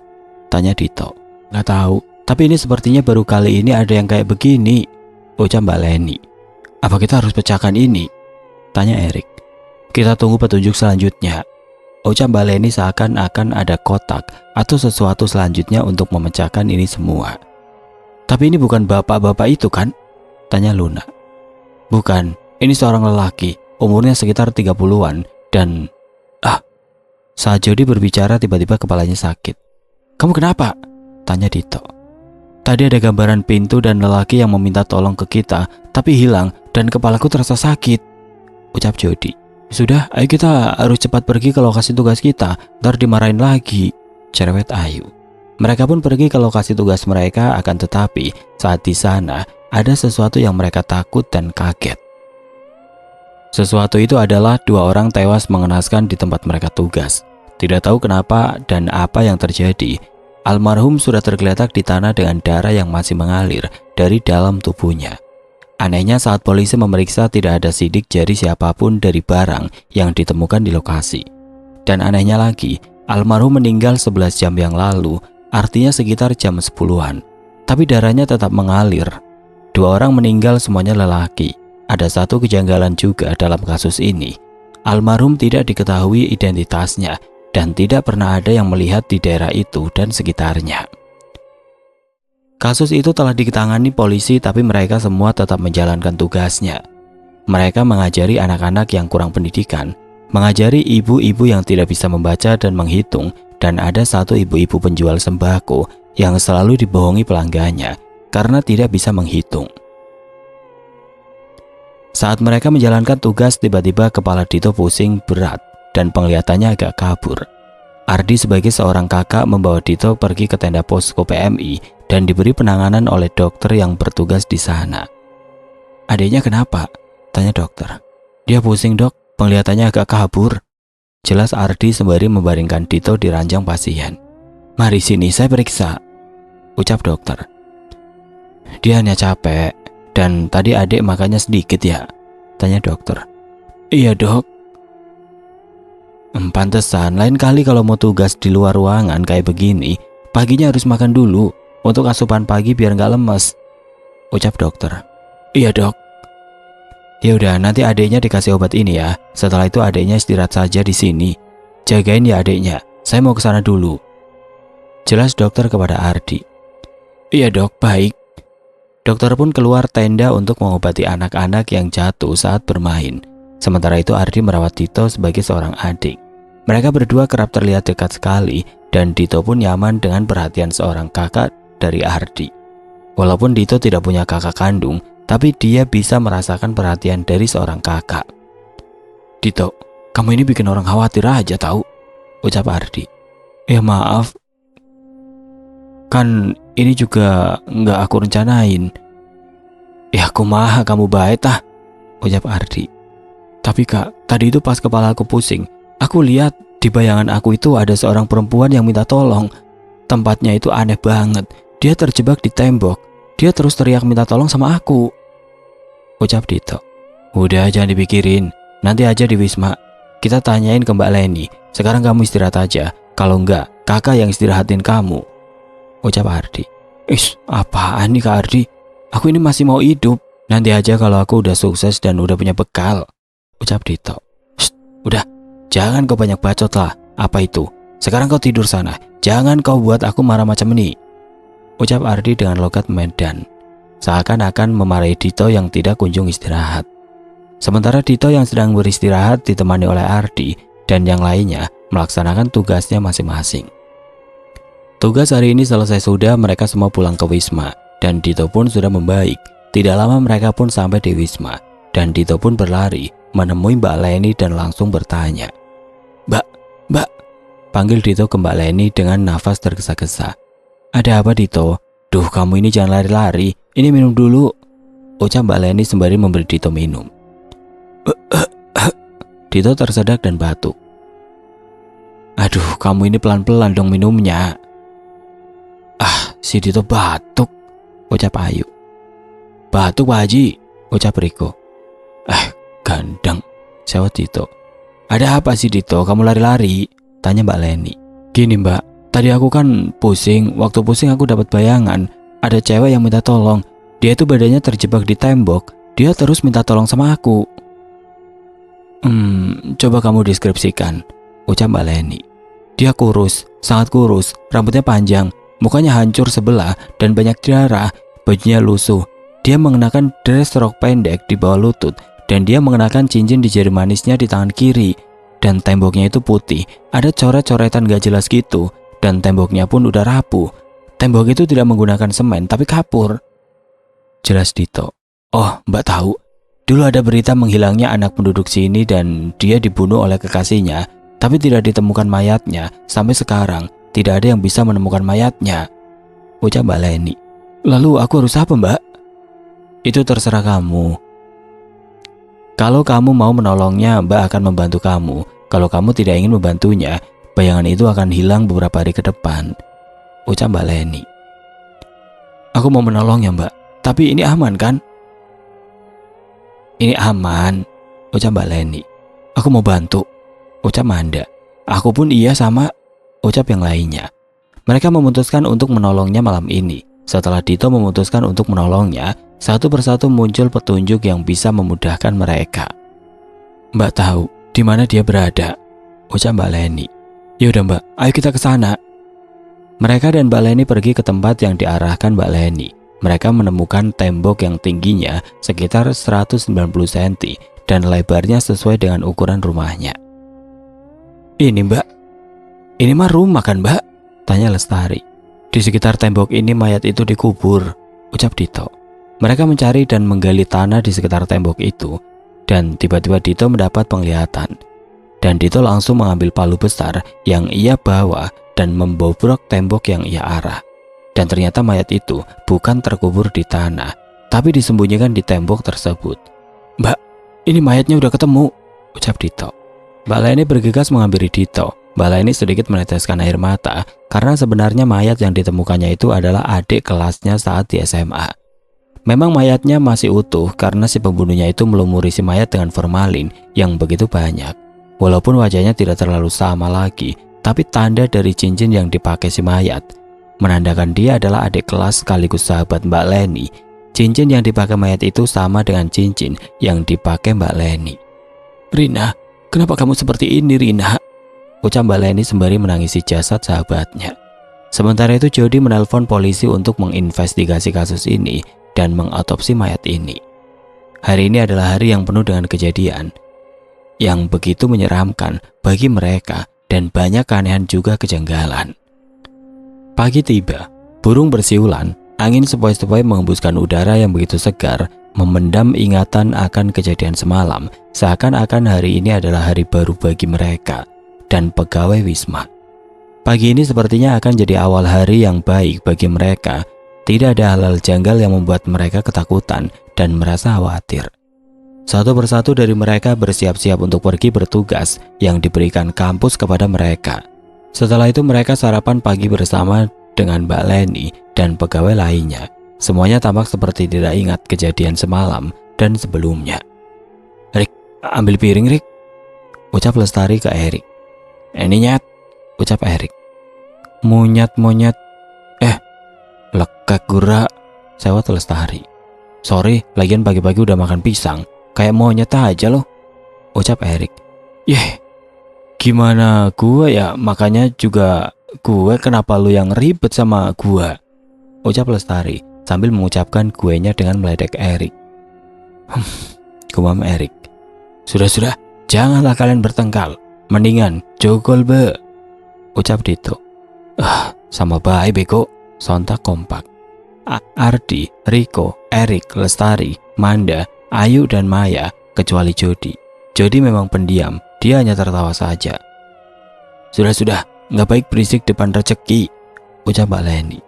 tanya Dito. "Nggak tahu, tapi ini sepertinya baru kali ini ada yang kayak begini," ucap Mbak Leni. "Apa kita harus pecahkan ini?" tanya Erik. "Kita tunggu petunjuk selanjutnya," ucap Mbak Leni seakan-akan ada kotak atau sesuatu selanjutnya untuk memecahkan ini semua. "Tapi ini bukan bapak-bapak itu kan?" tanya Luna. "Bukan, ini seorang lelaki, umurnya sekitar 30-an dan..." Saat Jody berbicara tiba-tiba kepalanya sakit. "Kamu kenapa?" tanya Dito. "Tadi ada gambaran pintu dan lelaki yang meminta tolong ke kita, tapi hilang dan kepalaku terasa sakit," ucap Jody. "Sudah, ayo kita harus cepat pergi ke lokasi tugas kita, ntar dimarahin lagi," cerewet Ayu. Mereka pun pergi ke lokasi tugas mereka, akan tetapi saat di sana ada sesuatu yang mereka takut dan kaget. Sesuatu itu adalah 2 orang tewas mengenaskan di tempat mereka tugas. Tidak tahu kenapa dan apa yang terjadi, almarhum sudah tergeletak di tanah dengan darah yang masih mengalir dari dalam tubuhnya. Anehnya saat polisi memeriksa tidak ada sidik jari siapapun dari barang yang ditemukan di lokasi. Dan anehnya lagi, almarhum meninggal 11 jam yang lalu, artinya sekitar jam 10-an. Tapi darahnya tetap mengalir. 2 orang meninggal semuanya lelaki. Ada satu kejanggalan juga dalam kasus ini. Almarhum tidak diketahui identitasnya dan tidak pernah ada yang melihat di daerah itu dan sekitarnya. Kasus itu telah ditangani polisi, tapi mereka semua tetap menjalankan tugasnya. Mereka mengajari anak-anak yang kurang pendidikan, mengajari ibu-ibu yang tidak bisa membaca dan menghitung, dan ada satu ibu-ibu penjual sembako yang selalu dibohongi pelanggannya karena tidak bisa menghitung. Saat mereka menjalankan tugas, tiba-tiba kepala Dito pusing berat dan penglihatannya agak kabur. Ardi sebagai seorang kakak membawa Dito pergi ke tenda posko PMI dan diberi penanganan oleh dokter yang bertugas di sana. "Adiknya kenapa?" tanya dokter. "Dia pusing dok, penglihatannya agak kabur," jelas Ardi sembari membaringkan Dito di ranjang pasien. "Mari sini saya periksa," ucap dokter. Dia hanya capek, dan tadi adik makannya sedikit ya? Tanya dokter. Iya dok. Pantesan, lain kali kalau mau tugas di luar ruangan kayak begini, paginya harus makan dulu untuk asupan pagi biar nggak lemes, ucap dokter. Iya dok. Ya udah, nanti adiknya dikasih obat ini ya. Setelah itu adiknya istirahat saja di sini. Jagain ya adiknya. Saya mau ke sana dulu. Jelas dokter kepada Ardi. Iya dok, baik. Dokter pun keluar tenda untuk mengobati anak-anak yang jatuh saat bermain. Sementara itu Ardi merawat Dito sebagai seorang adik. Mereka berdua kerap terlihat dekat sekali dan Dito pun nyaman dengan perhatian seorang kakak dari Ardi. Walaupun Dito tidak punya kakak kandung, tapi dia bisa merasakan perhatian dari seorang kakak. Dito, kamu ini bikin orang khawatir aja tahu, ucap Ardi. Ya maaf, kan ini juga nggak aku rencanain. Ya kumaha kamu baik tah, ucap Ardi. Tapi kak, tadi itu pas kepala aku pusing, aku lihat di bayangan aku itu ada seorang perempuan yang minta tolong. Tempatnya itu aneh banget, dia terjebak di tembok. Dia terus teriak minta tolong sama aku, ucap Dito. Udah jangan dipikirin, nanti aja di Wisma. Kita tanyain ke Mbak Leni. Sekarang kamu istirahat aja, kalau enggak kakak yang istirahatin kamu, ucap Ardi. Apaan nih Kak Ardi? Aku ini masih mau hidup. Nanti aja kalau aku udah sukses dan udah punya bekal, ucap Dito. Udah, jangan kau banyak bacot lah. Apa itu? Sekarang kau tidur sana. Jangan kau buat aku marah macam ini, ucap Ardi dengan logat Medan. Seakan-akan memarahi Dito yang tidak kunjung istirahat. Sementara Dito yang sedang beristirahat ditemani oleh Ardi dan yang lainnya melaksanakan tugasnya masing-masing. Tugas hari ini selesai sudah, mereka semua pulang ke Wisma dan Dito pun sudah membaik. Tidak lama mereka pun sampai di Wisma dan Dito pun berlari menemui Mbak Leni dan langsung bertanya. Mbak, panggil Dito ke Mbak Leni dengan nafas tergesa-gesa. Ada apa Dito? Duh, kamu ini jangan lari-lari, ini minum dulu, ucap Mbak Leni sembari memberi Dito minum. Dito tersedak dan batuk. Aduh, kamu ini pelan-pelan dong minumnya. Si Dito batuk, ucap Ayu. Batuk Pak Haji, ucap Riko. Gandeng, sewot Dito. Ada apa sih Dito, kamu lari-lari? Tanya Mbak Leni. Gini Mbak, tadi aku kan pusing. Waktu pusing aku dapat bayangan ada cewek yang minta tolong. Dia itu badannya terjebak di tembok. Dia terus minta tolong sama aku. Coba kamu deskripsikan, ucap Mbak Leni. Dia kurus, sangat kurus, rambutnya panjang, mukanya hancur sebelah dan banyak darah, bajunya lusuh. Dia mengenakan dress rok pendek di bawah lutut dan dia mengenakan cincin di jari manisnya di tangan kiri. Dan temboknya itu putih, ada coret-coretan gak jelas gitu, dan temboknya pun udah rapuh. Tembok itu tidak menggunakan semen tapi kapur, jelas Dito. Oh, Mbak tahu, dulu ada berita menghilangnya anak penduduk sini dan dia dibunuh oleh kekasihnya, tapi tidak ditemukan mayatnya. Sampai sekarang tidak ada yang bisa menemukan mayatnya, ucap Mbak Leni. Lalu aku harus apa Mbak? Itu terserah kamu. Kalau kamu mau menolongnya, Mbak akan membantu kamu. Kalau kamu tidak ingin membantunya, bayangan itu akan hilang beberapa hari ke depan, ucap Mbak Leni. Aku mau menolongnya Mbak, tapi ini aman kan? Ini aman, ucap Mbak Leni. Aku mau bantu, ucap Manda. Aku pun iya sama, ucap yang lainnya. Mereka memutuskan untuk menolongnya malam ini. Setelah Dito memutuskan untuk menolongnya, satu persatu muncul petunjuk yang bisa memudahkan mereka. Mbak tahu di mana dia berada, ucap Mbak Leni. Yaudah Mbak, ayo kita ke sana. Mereka dan Mbak Leni pergi ke tempat yang diarahkan Mbak Leni. Mereka menemukan tembok yang tingginya sekitar 190 cm dan lebarnya sesuai dengan ukuran rumahnya. Ini Mbak, ini mah rumah kan Mbak? Tanya Lestari. Di sekitar tembok ini mayat itu dikubur, ucap Dito. Mereka mencari dan menggali tanah di sekitar tembok itu, dan tiba-tiba Dito mendapat penglihatan. Dan Dito langsung mengambil palu besar yang ia bawa dan membobrok tembok yang ia arah. Dan ternyata mayat itu bukan terkubur di tanah, tapi disembunyikan di tembok tersebut. Mbak, ini mayatnya udah ketemu, ucap Dito. Mbak Leni bergegas menghampiri Dito. Mbak Leni sedikit meneteskan air mata karena sebenarnya mayat yang ditemukannya itu adalah adik kelasnya saat di SMA. Memang mayatnya masih utuh karena si pembunuhnya itu melumuri si mayat dengan formalin yang begitu banyak. Walaupun wajahnya tidak terlalu sama lagi, tapi tanda dari cincin yang dipakai si mayat menandakan dia adalah adik kelas sekaligus sahabat Mbak Leni. Cincin yang dipakai mayat itu sama dengan cincin yang dipakai Mbak Leni. "Rina, kenapa kamu seperti ini, Rina?" ucap Mbak Leni sembari menangisi jasad sahabatnya. Sementara itu Jody menelpon polisi untuk menginvestigasi kasus ini dan mengotopsi mayat ini. Hari ini adalah hari yang penuh dengan kejadian yang begitu menyeramkan bagi mereka dan banyak keanehan juga kejanggalan. Pagi tiba, burung bersiulan, angin sepoi-sepoi mengembuskan udara yang begitu segar, memendam ingatan akan kejadian semalam, seakan-akan hari ini adalah hari baru bagi mereka dan pegawai Wisma. Pagi ini sepertinya akan jadi awal hari yang baik bagi mereka. Tidak ada hal-hal janggal yang membuat mereka ketakutan dan merasa khawatir. Satu persatu dari mereka bersiap-siap untuk pergi bertugas yang diberikan kampus kepada mereka. Setelah itu mereka sarapan pagi bersama dengan Mbak Leni dan pegawai lainnya. Semuanya tampak seperti tidak ingat kejadian semalam dan sebelumnya. "Rik, ambil piring, Rik," ucap Lestari ke Erik. "Ini nyet," ucap Erik. Monyet, lekek gura," sewot Lestari. "Sorry, lagian pagi-pagi udah makan pisang, kayak monyet aja loh," ucap Erik. "Yeh, gimana gue ya, makanya juga gue, kenapa lu yang ribet sama gue?" ucap Lestari sambil mengucapkan guenya dengan meledek Erik. Gumam Erik. Sudah, janganlah kalian bertengkar, mendingan jogol be," ucap Dito. Sama baik beko," sontak kompak. Ardi, Riko, Erik, Lestari, Manda, Ayu dan Maya, kecuali Jody. Jody memang pendiam, dia hanya tertawa saja. Sudah, nggak baik berisik depan rezeki," ucap Mbak Leni.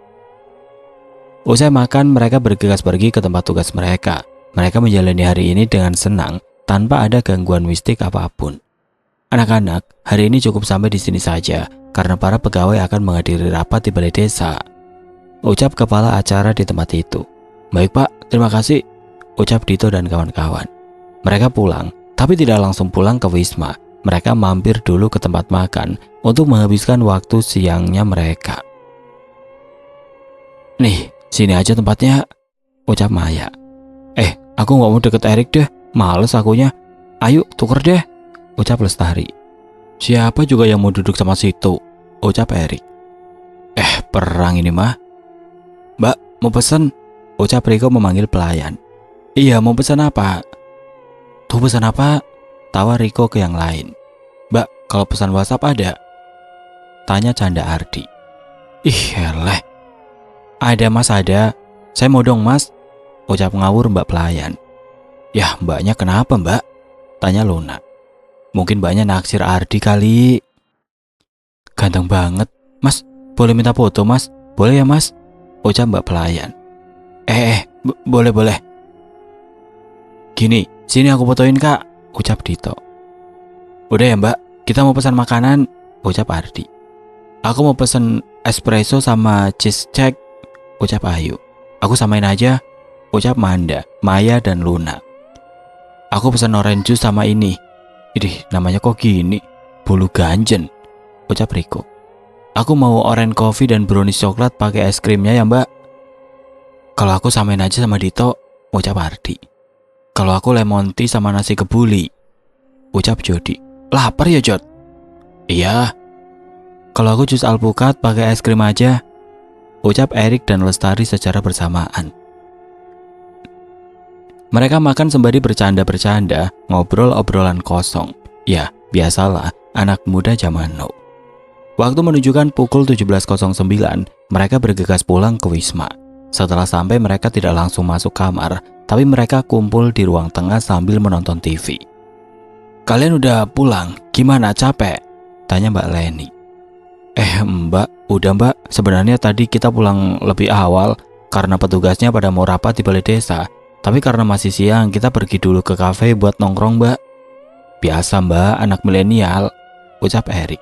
Usai makan, mereka bergegas pergi ke tempat tugas mereka. Mereka menjalani hari ini dengan senang, tanpa ada gangguan mistik apapun. "Anak-anak, hari ini cukup sampai di sini saja, karena para pegawai akan menghadiri rapat di balai desa," ucap kepala acara di tempat itu. "Baik Pak, terima kasih," ucap Dito dan kawan-kawan. Mereka pulang, tapi tidak langsung pulang ke Wisma. Mereka mampir dulu ke tempat makan untuk menghabiskan waktu siangnya mereka. "Nih, sini aja tempatnya," ucap Maya. Aku nggak mau deket Erik deh, males akunya. "Ayo tuker deh," ucap Lestari. "Siapa juga yang mau duduk sama situ," ucap Erik. Perang ini mah." "Mbak, mau pesen," ucap Riko memanggil pelayan. "Iya, mau pesan apa?" "Tuh pesan apa?" tawa Riko ke yang lain. "Mbak, kalau pesan WhatsApp ada?" tanya canda Ardi. Eleh. "Ada Mas, ada. Saya mau dong Mas," ucap ngawur Mbak pelayan. "Yah, Mbaknya kenapa Mbak?" tanya Luna. "Mungkin Mbaknya naksir Ardi kali." "Ganteng banget. Mas, boleh minta foto Mas? Boleh ya Mas?" ucap Mbak pelayan. Boleh. "Gini, sini aku fotoin Kak," ucap Dito. "Udah ya Mbak, kita mau pesan makanan," ucap Ardi. "Aku mau pesan espresso sama cheese cake," ucap Ayu. "Aku samain aja," ucap Manda, Maya dan Luna. "Aku pesan orange juice sama ini." "Idih, namanya kok gini? Bulu ganjen," ucap Riko. "Aku mau orange coffee dan brownies coklat pakai es krimnya ya Mbak." "Kalau aku samain aja sama Dito," ucap Ardi. "Kalau aku lemon tea sama nasi kebuli," ucap Jody. "Lapar ya Jod?" "Iya." "Kalau aku jus alpukat pakai es krim aja," ucap Erik dan Lestari secara bersamaan. Mereka makan sembari bercanda-bercanda, ngobrol obrolan kosong. Ya, biasalah anak muda zaman now. Waktu menunjukkan pukul 17.09, mereka bergegas pulang ke Wisma. Setelah sampai, mereka tidak langsung masuk kamar, tapi mereka kumpul di ruang tengah sambil menonton TV. "Kalian udah pulang? Gimana, capek?" tanya Mbak Leni. Mbak, udah Mbak. Sebenarnya tadi kita pulang lebih awal karena petugasnya pada mau rapat di balai desa. Tapi karena masih siang, kita pergi dulu ke kafe buat nongkrong Mbak. "Biasa Mbak, anak milenial," ucap Erik.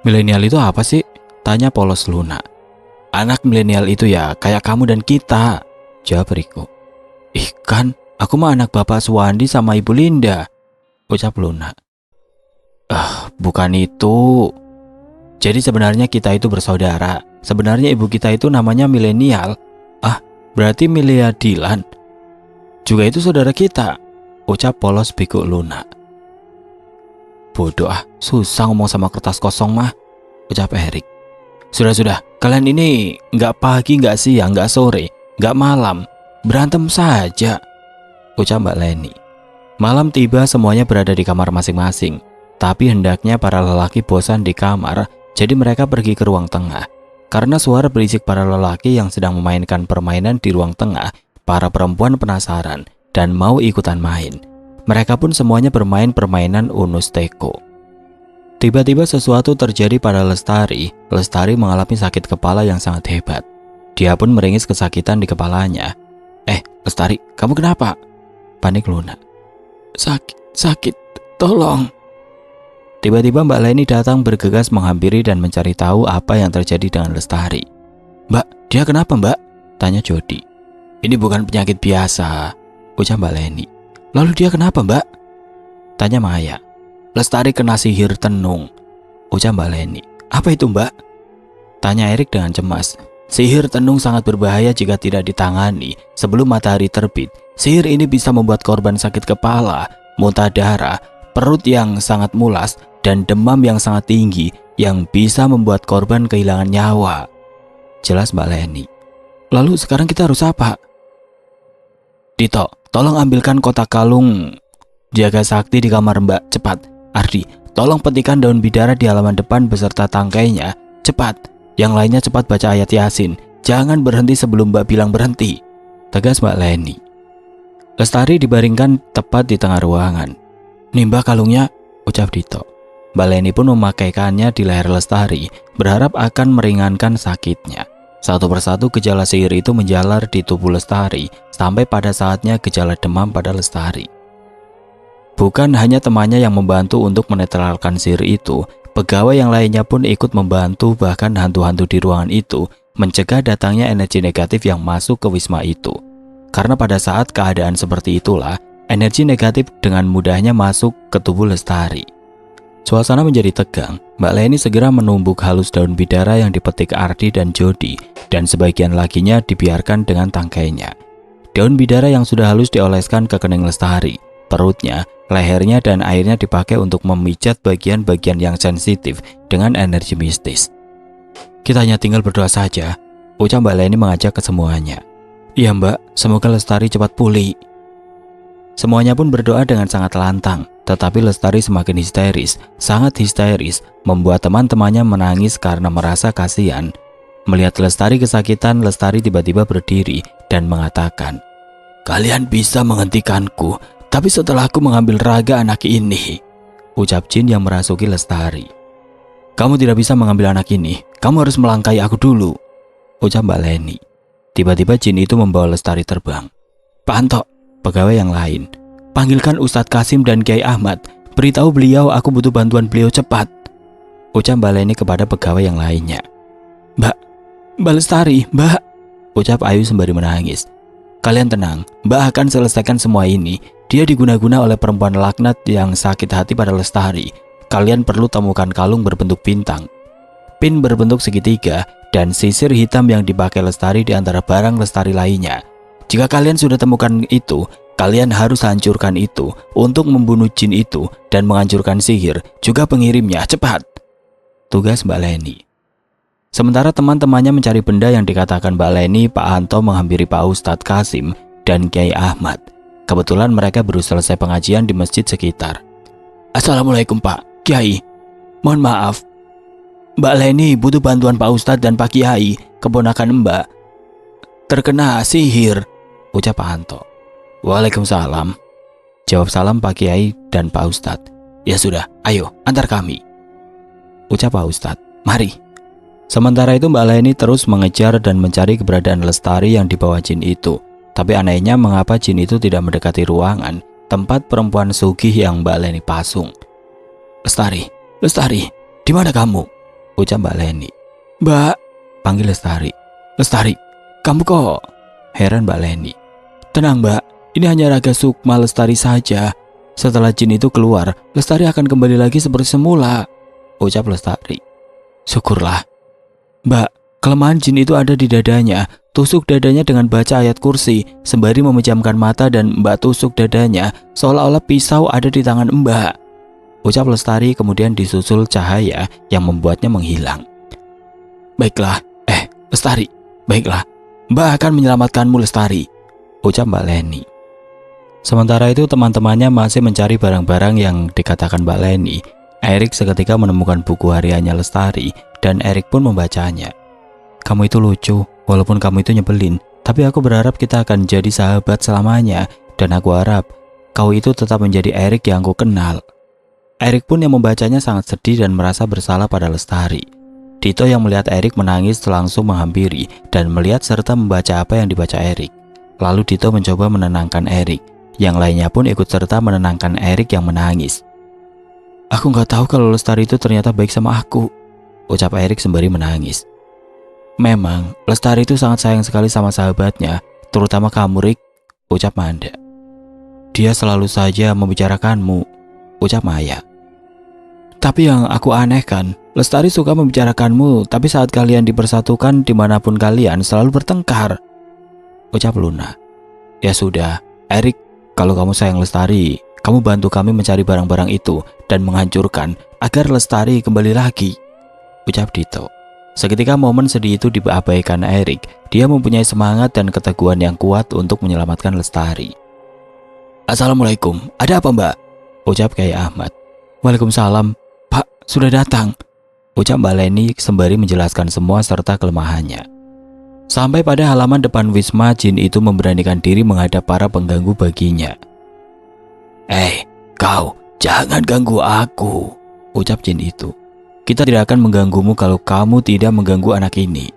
Milenial itu apa sih? Tanya polos Luna. Anak milenial itu ya kayak kamu dan kita, jawab Riko. Ih kan, aku mah anak Bapak Suwandi sama Ibu Linda, ucap Luna. Bukan itu. Jadi sebenarnya kita itu bersaudara. Sebenarnya ibu kita itu namanya milenial. Berarti Milea Dilan juga itu saudara kita, ucap polos bego Luna. Bodoh susah ngomong sama kertas kosong mah, ucap Erik. Sudah, kalian ini nggak pagi, nggak siang, nggak sore, nggak malam, berantem saja, ucap Mbak Leni. Malam tiba, semuanya berada di kamar masing-masing. Tapi hendaknya para lelaki bosan di kamar, jadi mereka pergi ke ruang tengah. Karena suara berisik para lelaki yang sedang memainkan permainan di ruang tengah, para perempuan penasaran dan mau ikutan main. Mereka pun semuanya bermain permainan unus teko. Tiba-tiba sesuatu terjadi pada Lestari. Lestari mengalami sakit kepala yang sangat hebat. Dia pun meringis kesakitan di kepalanya. Lestari, kamu kenapa? Panik Luna. Sakit, tolong. Tiba-tiba Mbak Leni datang bergegas menghampiri dan mencari tahu apa yang terjadi dengan Lestari. Mbak, dia kenapa Mbak? Tanya Jody. Ini bukan penyakit biasa, ucap Mbak Leni. Lalu dia kenapa Mbak? Tanya Maya. Lestari kena sihir tenung, ucap Mbak Leni. Apa itu Mbak? Tanya Erik dengan cemas. Sihir tenung sangat berbahaya jika tidak ditangani sebelum matahari terbit. Sihir ini bisa membuat korban sakit kepala, muntah darah, perut yang sangat mulas, dan demam yang sangat tinggi yang bisa membuat korban kehilangan nyawa, jelas Mbak Leni. Lalu sekarang kita harus apa? Dito, tolong ambilkan kotak kalung jaga sakti di kamar Mbak, cepat. Ardi, tolong petikan daun bidara di halaman depan beserta tangkainya, cepat. Yang lainnya cepat baca ayat Yasin. Jangan berhenti sebelum Mbak bilang berhenti, tegas Mbak Leni. Lestari dibaringkan tepat di tengah ruangan. Nih Mbak kalungnya, ucap Dito. Mbak Leni pun memakaikannya di leher Lestari, berharap akan meringankan sakitnya. Satu persatu gejala sihir itu menjalar di tubuh Lestari, sampai pada saatnya gejala demam pada Lestari. Bukan hanya temannya yang membantu untuk menetralkan sihir itu, pegawai yang lainnya pun ikut membantu, bahkan hantu-hantu di ruangan itu mencegah datangnya energi negatif yang masuk ke Wisma itu. Karena pada saat keadaan seperti itulah, energi negatif dengan mudahnya masuk ke tubuh Lestari. Suasana menjadi tegang. Mbak Leni segera menumbuk halus daun bidara yang dipetik Ardi dan Jody, dan sebagian laginya dibiarkan dengan tangkainya. Daun bidara yang sudah halus dioleskan ke kening Lestari, perutnya, lehernya, dan airnya dipakai untuk memijat bagian-bagian yang sensitif dengan energi mistis. Kita hanya tinggal berdoa saja, ucap Mbak Leni mengajak ke semuanya. Iya Mbak, semoga Lestari cepat pulih. Semuanya pun berdoa dengan sangat lantang, tetapi Lestari semakin histeris, sangat histeris, membuat teman-temannya menangis karena merasa kasihan. Melihat Lestari kesakitan, Lestari tiba-tiba berdiri dan mengatakan, "Kalian bisa menghentikanku, tapi setelah aku mengambil raga anak ini," ucap Jin yang merasuki Lestari. "Kamu tidak bisa mengambil anak ini, kamu harus melangkahi aku dulu," ucap Mbak Leni. Tiba-tiba Jin itu membawa Lestari terbang. "Pak Anto," pegawai yang lain, "panggilkan Ustadz Kasim dan Kiai Ahmad, beritahu beliau aku butuh bantuan beliau cepat," ucap Mbak Leni kepada pegawai yang lainnya. Mbak Lestari, Mbak," ucap Ayu sembari menangis. "Kalian tenang, Mbak akan selesaikan semua ini. Dia diguna-guna oleh perempuan laknat yang sakit hati pada Lestari. Kalian perlu temukan kalung berbentuk bintang, pin berbentuk segitiga, dan sisir hitam yang dipakai Lestari di antara barang Lestari lainnya. Jika kalian sudah temukan itu, kalian harus hancurkan itu untuk membunuh jin itu dan menghancurkan sihir, juga pengirimnya, cepat," tugas Mbak Leni. Sementara teman-temannya mencari benda yang dikatakan Mbak Leni, Pak Anto menghampiri Pak Ustadz Kasim dan Kiai Ahmad. Kebetulan mereka baru selesai pengajian di masjid sekitar. "Assalamualaikum Pak Kiai, mohon maaf, Mbak Leni butuh bantuan Pak Ustadz dan Pak Kiai, keponakan Mbak, terkena sihir," ucap Pak Anto. "Waalaikumsalam," jawab salam Pak Kiai dan Pak Ustadz. "Ya sudah, ayo antar kami," ucap Pak Ustadz. "Mari." Sementara itu Mbak Leni terus mengejar dan mencari keberadaan Lestari yang dibawa jin itu. Tapi anehnya mengapa jin itu tidak mendekati ruangan tempat perempuan sugih yang Mbak Leni pasung. Lestari, di mana kamu?" ucap Mbak Leni. Mbak, panggil Lestari. Lestari, kamu kok? Heran Mbak Leni. Tenang Mbak, ini hanya raga sukma Lestari saja. Setelah jin itu keluar, Lestari akan kembali lagi seperti semula, ucap Lestari. Syukurlah. Mbak, kelemahan jin itu ada di dadanya. Tusuk dadanya dengan baca ayat kursi, sembari memejamkan mata dan Mbak tusuk dadanya seolah-olah pisau ada di tangan Mbak, ucap Lestari, kemudian disusul cahaya yang membuatnya menghilang. Baiklah, Lestari, baiklah. Mbak akan menyelamatkanmu Lestari, ucap Mbak Leni. Sementara itu teman-temannya masih mencari barang-barang yang dikatakan Mbak Leni. Erik seketika menemukan buku hariannya Lestari dan Erik pun membacanya. Kamu itu lucu, walaupun kamu itu nyebelin, tapi aku berharap kita akan jadi sahabat selamanya, dan aku harap kau itu tetap menjadi Erik yang aku kenal. Erik pun yang membacanya sangat sedih dan merasa bersalah pada Lestari. Dito yang melihat Erik menangis langsung menghampiri dan melihat serta membaca apa yang dibaca Erik. Lalu Dito mencoba menenangkan Erik. Yang lainnya pun ikut serta menenangkan Erik yang menangis. Aku nggak tahu kalau Lestari itu ternyata baik sama aku, ucap Erik sembari menangis. Memang, Lestari itu sangat sayang sekali sama sahabatnya, terutama kamu Rik, ucap Manda. Dia selalu saja membicarakanmu, ucap Maya. Tapi yang aku anehkan, Lestari suka membicarakanmu, tapi saat kalian dipersatukan dimanapun kalian selalu bertengkar, ucap Luna. Ya sudah, Erik, kalau kamu sayang Lestari, kamu bantu kami mencari barang-barang itu dan menghancurkan agar Lestari kembali lagi, ucap Dito. Seketika momen sedih itu diabaikan Erik. Dia mempunyai semangat dan keteguhan yang kuat untuk menyelamatkan Lestari. Assalamualaikum, ada apa Mbak? Ucap Kyai Ahmad. Waalaikumsalam, Pak, sudah datang, ucap Mbak Leni sembari menjelaskan semua serta kelemahannya. Sampai pada halaman depan Wisma, jin itu memberanikan diri menghadap para pengganggu baginya. Kau, jangan ganggu aku, ucap jin itu. Kita tidak akan mengganggumu kalau kamu tidak mengganggu anak ini,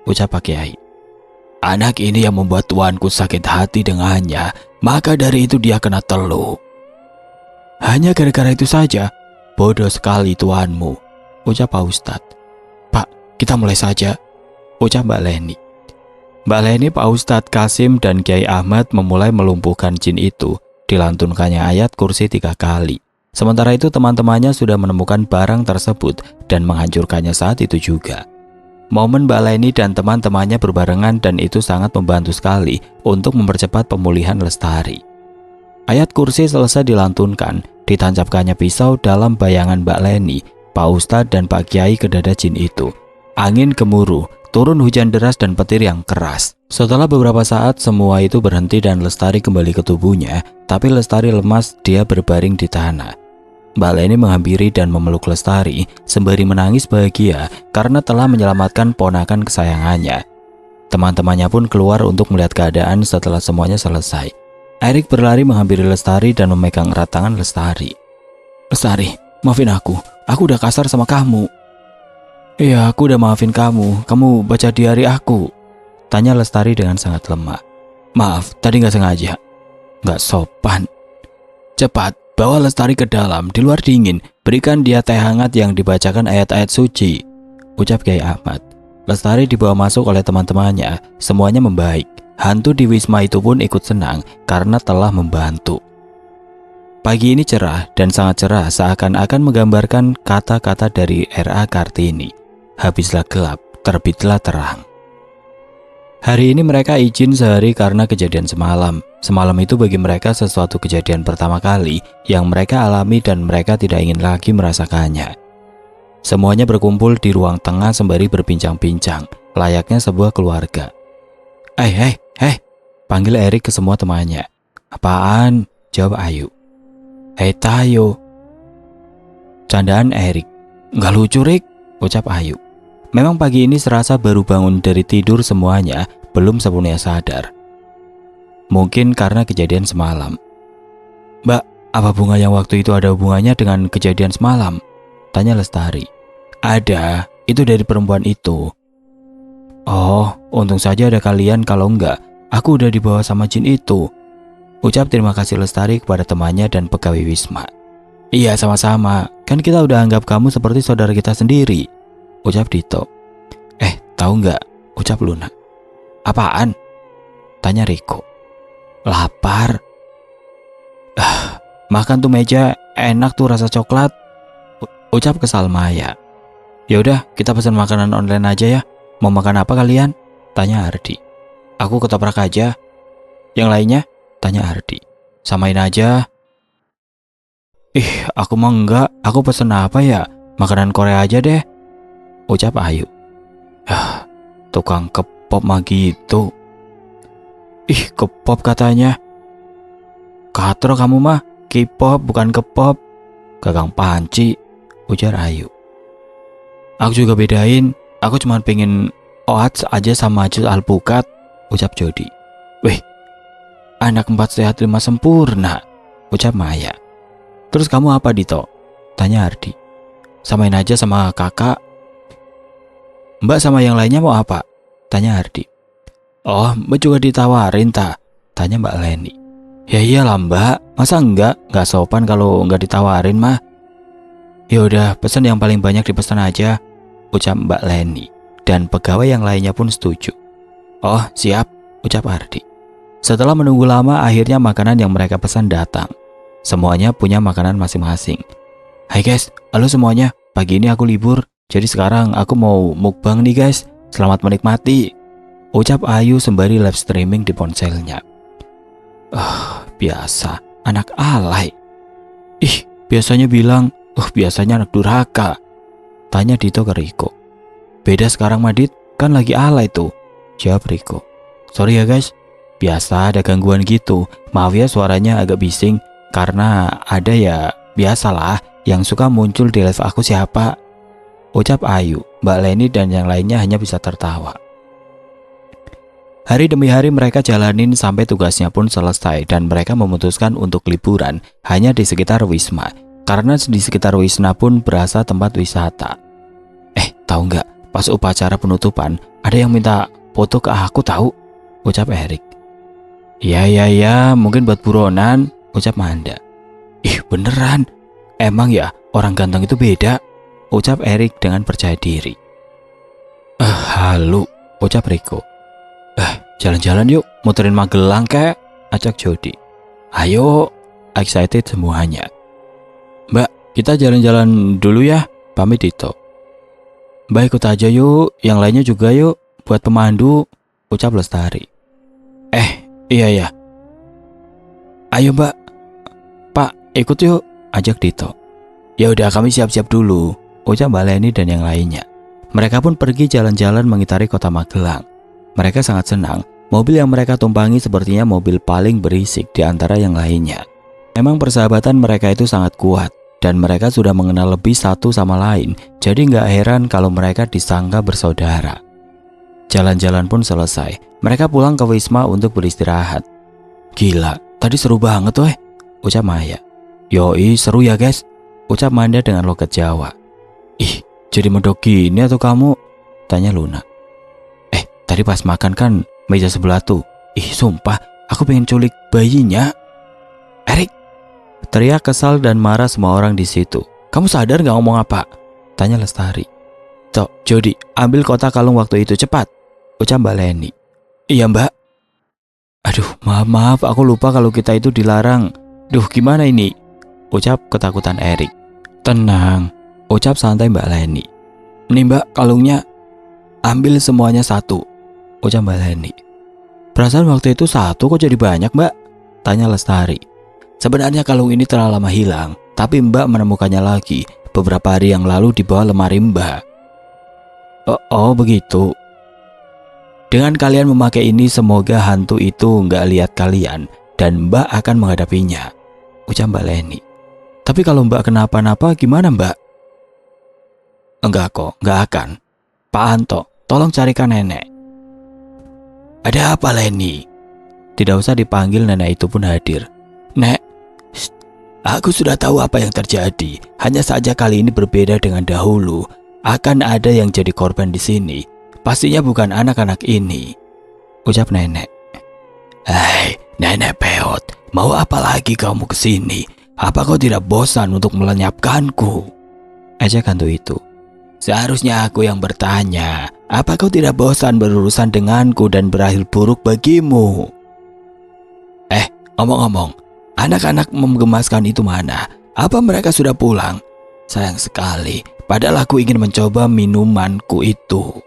ucap Pak Kiai. Anak ini yang membuat tuanku sakit hati dengannya, maka dari itu dia kena teluh. Hanya gara-gara itu saja? Bodoh sekali tuanmu, ucap Pak Ustadz. Pak, kita mulai saja, ucap Mbak Leni. Mbak Leni, Pak Ustadz Kasim, dan Kiai Ahmad memulai melumpuhkan jin itu. Dilantunkannya ayat kursi 3 kali. Sementara itu teman-temannya sudah menemukan barang tersebut dan menghancurkannya saat itu juga. Momen Mbak Leni dan teman-temannya berbarengan dan itu sangat membantu sekali untuk mempercepat pemulihan Lestari. Ayat kursi selesai dilantunkan, ditancapkannya pisau dalam bayangan Mbak Leni, Pak Ustadz dan Pak Kiai ke dada jin itu. Angin gemuruh, turun hujan deras dan petir yang keras. Setelah beberapa saat semua itu berhenti dan Lestari kembali ke tubuhnya, tapi Lestari lemas, dia berbaring di tanah. Mbak Leni menghampiri dan memeluk Lestari sembari menangis bahagia karena telah menyelamatkan ponakan kesayangannya. Teman-temannya pun keluar untuk melihat keadaan setelah semuanya selesai. Erik berlari menghampiri Lestari dan memegang erat tangan Lestari. Lestari, maafin aku udah kasar sama kamu. Iya, aku udah maafin kamu baca diari aku, tanya Lestari dengan sangat lemah. Maaf, tadi gak sengaja. Gak sopan. Cepat, bawa Lestari ke dalam, di luar dingin, berikan dia teh hangat yang dibacakan ayat-ayat suci, ucap Kiai Ahmad. Lestari dibawa masuk oleh teman-temannya, semuanya membaik. Hantu di Wisma itu pun ikut senang karena telah membantu. Pagi ini cerah dan sangat cerah seakan-akan menggambarkan kata-kata dari R.A. Kartini. Habislah gelap, terbitlah terang. Hari ini mereka izin sehari karena kejadian semalam. Semalam itu bagi mereka sesuatu kejadian pertama kali yang mereka alami dan mereka tidak ingin lagi merasakannya. Semuanya berkumpul di ruang tengah sembari berbincang-bincang, layaknya sebuah keluarga. Hei, panggil Erik ke semua temannya. Apaan? Jawab Ayu. Hei Tayo. Candaan Erik. Nggak lucu Rik, ucap Ayu. Memang pagi ini serasa baru bangun dari tidur semuanya, belum sepenuhnya sadar. Mungkin karena kejadian semalam. Mbak, apa bunga yang waktu itu ada hubungannya dengan kejadian semalam? Tanya Lestari. Ada, itu dari perempuan itu. Oh, untung saja ada kalian, kalau enggak, aku udah dibawa sama jin itu. Ucap terima kasih Lestari kepada temannya dan pegawai Wisma. Iya, sama-sama, kan kita udah anggap kamu seperti saudara kita sendiri. ucap Dito. Tahu nggak? Ucap Luna. Apaan? Tanya Riko. Lapar. Makan tuh meja, enak tuh rasa coklat, ucap kesal Maya. Yaudah, kita pesan makanan online aja ya. Mau makan apa kalian? Tanya Ardi. Aku ketoprak aja. Yang lainnya? Tanya Ardi. Samain aja. Aku mah enggak. Aku pesen apa ya? Makanan Korea aja deh, ucap Ayu. Tukang K-pop mah gitu. K-pop katanya. Katro kamu mah, K-pop bukan K-pop. Gagang panci, ujar Ayu. Aku juga bedain. Aku cuma pengen oats aja sama jus alpukat, ucap Jody. Wih, anak 4 sehat 5 sempurna, ucap Maya. Terus kamu apa Dito? Tanya Ardi. Samain aja sama kakak. Mbak sama yang lainnya mau apa? Tanya Ardi. Oh, Mbak juga ditawarin tak? Tanya Mbak Leni. Ya iyalah Mbak, masa enggak sopan kalau enggak ditawarin mah. Ya udah, pesan yang paling banyak dipesan aja, ucap Mbak Leni. Dan pegawai yang lainnya pun setuju. Oh siap, ucap Ardi. Setelah menunggu lama, akhirnya makanan yang mereka pesan datang. Semuanya punya makanan masing-masing. Hai guys, halo semuanya, pagi ini aku libur. Jadi sekarang aku mau mukbang nih guys. Selamat menikmati, ucap Ayu sembari live streaming di ponselnya. Biasa, anak alay. Biasanya bilang, biasanya anak durhaka. Tanya Dito ke Riko. Beda sekarang Madit, kan lagi alay tuh, jawab Riko. Sorry ya guys, biasa ada gangguan gitu. Maaf ya suaranya agak bising, karena ada ya biasalah yang suka muncul di live aku siapa, ucap Ayu. Mbak Leni dan yang lainnya hanya bisa tertawa. Hari demi hari mereka jalanin sampai tugasnya pun selesai dan mereka memutuskan untuk liburan hanya di sekitar Wisma. Karena di sekitar Wisma pun berasa tempat wisata. Tahu nggak? Pas upacara penutupan ada yang minta foto ke aku tahu, ucap Erik. Ya, mungkin buat buronan, ucap Manda. Beneran? Emang ya orang ganteng itu beda, ucap Erik dengan percaya diri. Halu, ucap Riko. Jalan-jalan yuk, muterin Magelang kek, ajak Jody. Ayo, excited semuanya. Mbak, kita jalan-jalan dulu ya, pamit Dito. Mbak ikut aja yuk, yang lainnya juga yuk, buat pemandu, ucap Lestari. Iya. Ayo Mbak, Pak, ikut yuk, ajak Dito. Ya udah kami siap-siap dulu, ucap Mbak Leni dan yang lainnya. Mereka pun pergi jalan-jalan mengitari kota Magelang. Mereka sangat senang, mobil yang mereka tumpangi sepertinya mobil paling berisik di antara yang lainnya. Memang persahabatan mereka itu sangat kuat, dan mereka sudah mengenal lebih satu sama lain, jadi nggak heran kalau mereka disangka bersaudara. Jalan-jalan pun selesai, mereka pulang ke Wisma untuk beristirahat. Gila, tadi seru banget weh, ucap Maya. Yoi, seru ya guys, ucap Manda dengan logat Jawa. Jadi medok gini atau kamu? Tanya Luna. Tadi pas makan kan meja sebelah tuh. Sumpah, aku pengen culik bayinya. Erik, teriak kesal dan marah semua orang di situ. Kamu sadar gak ngomong apa? Tanya Lestari. Cok, Jody, ambil kotak kalung waktu itu cepat, ucap Mbak Leni. Iya Mbak. Aduh, maaf, aku lupa kalau kita itu dilarang. Duh, gimana ini? Ucap ketakutan Erik. Tenang, ucap santai Mbak Leni. Nih Mbak, kalungnya. Ambil semuanya satu, ucap Mbak Leni. Perasaan waktu itu satu kok jadi banyak Mbak? Tanya Lestari. Sebenarnya kalung ini telah lama hilang, tapi Mbak menemukannya lagi beberapa hari yang lalu di bawah lemari Mbak. Oh begitu. Dengan kalian memakai ini semoga hantu itu nggak lihat kalian dan Mbak akan menghadapinya, ucap Mbak Leni. Tapi kalau Mbak kenapa-napa gimana Mbak? Enggak kok, nggak akan. Pak Anto, tolong carikan nenek. Ada apa Leni? Tidak usah dipanggil, nenek itu pun hadir. Nek, aku sudah tahu apa yang terjadi. Hanya saja kali ini berbeda dengan dahulu. Akan ada yang jadi korban di sini. Pastinya bukan anak-anak ini, ucap nenek. Hei, nenek peot, mau apa lagi kamu kesini? Apa kau tidak bosan untuk melenyapkanku? Ejek hantu itu. Seharusnya aku yang bertanya. Apa kau tidak bosan berurusan denganku dan berakhir buruk bagimu? Ngomong-ngomong, anak-anak menggemaskan itu mana? Apa mereka sudah pulang? Sayang sekali, padahal aku ingin mencoba minumanku itu.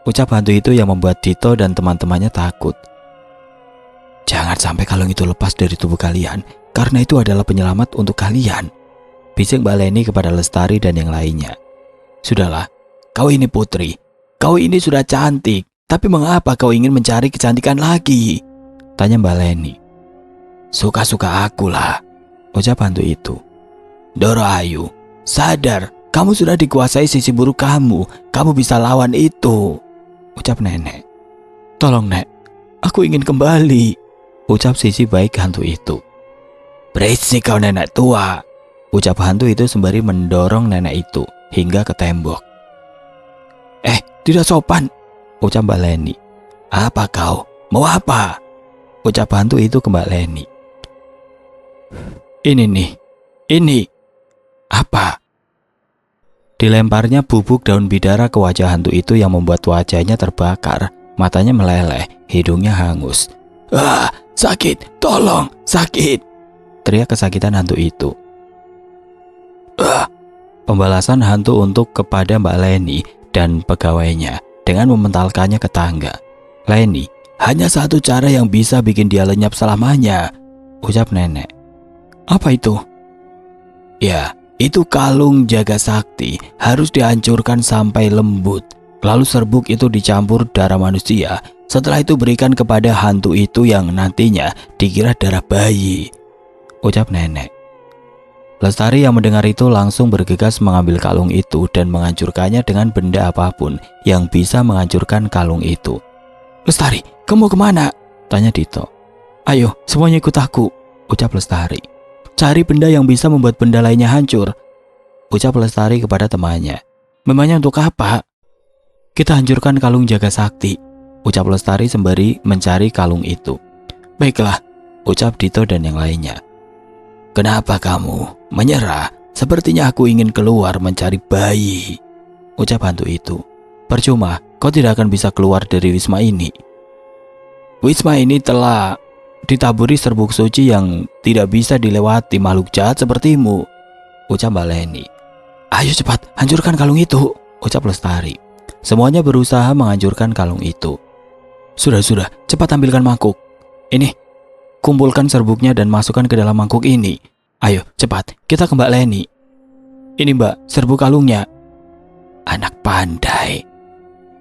Ucap hantu itu yang membuat Dito dan teman-temannya takut. Jangan sampai kalung itu lepas dari tubuh kalian, karena itu adalah penyelamat untuk kalian. Bisik Mbak Leni kepada Lestari dan yang lainnya. Sudahlah, kau ini putri. Kau ini sudah cantik, tapi mengapa kau ingin mencari kecantikan lagi? Tanya Mbak Leni. Suka-suka akulah, ucap hantu itu. Doro Ayu, sadar, kamu sudah dikuasai sisi buruk kamu. Kamu bisa lawan itu, ucap nenek. Tolong nek, aku ingin kembali, ucap sisi baik hantu itu. Berisik kau nenek tua, ucap hantu itu sembari mendorong nenek itu hingga ke tembok. Tidak sopan, ucap Mbak Leni. Apa kau? Mau apa? Ucap hantu itu ke Mbak Leni. Ini. Apa? Dilemparnya bubuk daun bidara ke wajah hantu itu yang membuat wajahnya terbakar, matanya meleleh, hidungnya hangus. Sakit, tolong, sakit, teriak kesakitan hantu itu. Pembalasan hantu untuk kepada Mbak Leni dan pegawainya dengan mementalkannya ke tangga. Leni, hanya satu cara yang bisa bikin dia lenyap selamanya, ucap nenek. Apa itu? Ya, itu kalung jaga sakti harus dihancurkan sampai lembut. Lalu serbuk itu dicampur darah manusia. Setelah itu berikan kepada hantu itu yang nantinya dikira darah bayi, ucap nenek. Lestari yang mendengar itu langsung bergegas mengambil kalung itu dan menghancurkannya dengan benda apapun yang bisa menghancurkan kalung itu. Lestari, kamu kemana? Tanya Dito. Ayo, semuanya ikut aku, ucap Lestari. Cari benda yang bisa membuat benda lainnya hancur, ucap Lestari kepada temannya. Memangnya untuk apa? Kita hancurkan kalung jaga sakti, ucap Lestari sembari mencari kalung itu. Baiklah, ucap Dito dan yang lainnya. Kenapa kamu menyerah? Sepertinya aku ingin keluar mencari bayi, ucap hantu itu. Percuma, kau tidak akan bisa keluar dari wisma ini. Wisma ini telah ditaburi serbuk suci yang tidak bisa dilewati makhluk jahat sepertimu, ucap Mbak Leni. Ayo cepat, hancurkan kalung itu, ucap Lestari. Semuanya berusaha menghancurkan kalung itu. Sudah, cepat ambilkan mangkuk. Ini, kumpulkan serbuknya dan masukkan ke dalam mangkuk ini. Ayo, cepat, kita ke Mbak Leni. Ini Mbak, serbuk kalungnya. Anak pandai.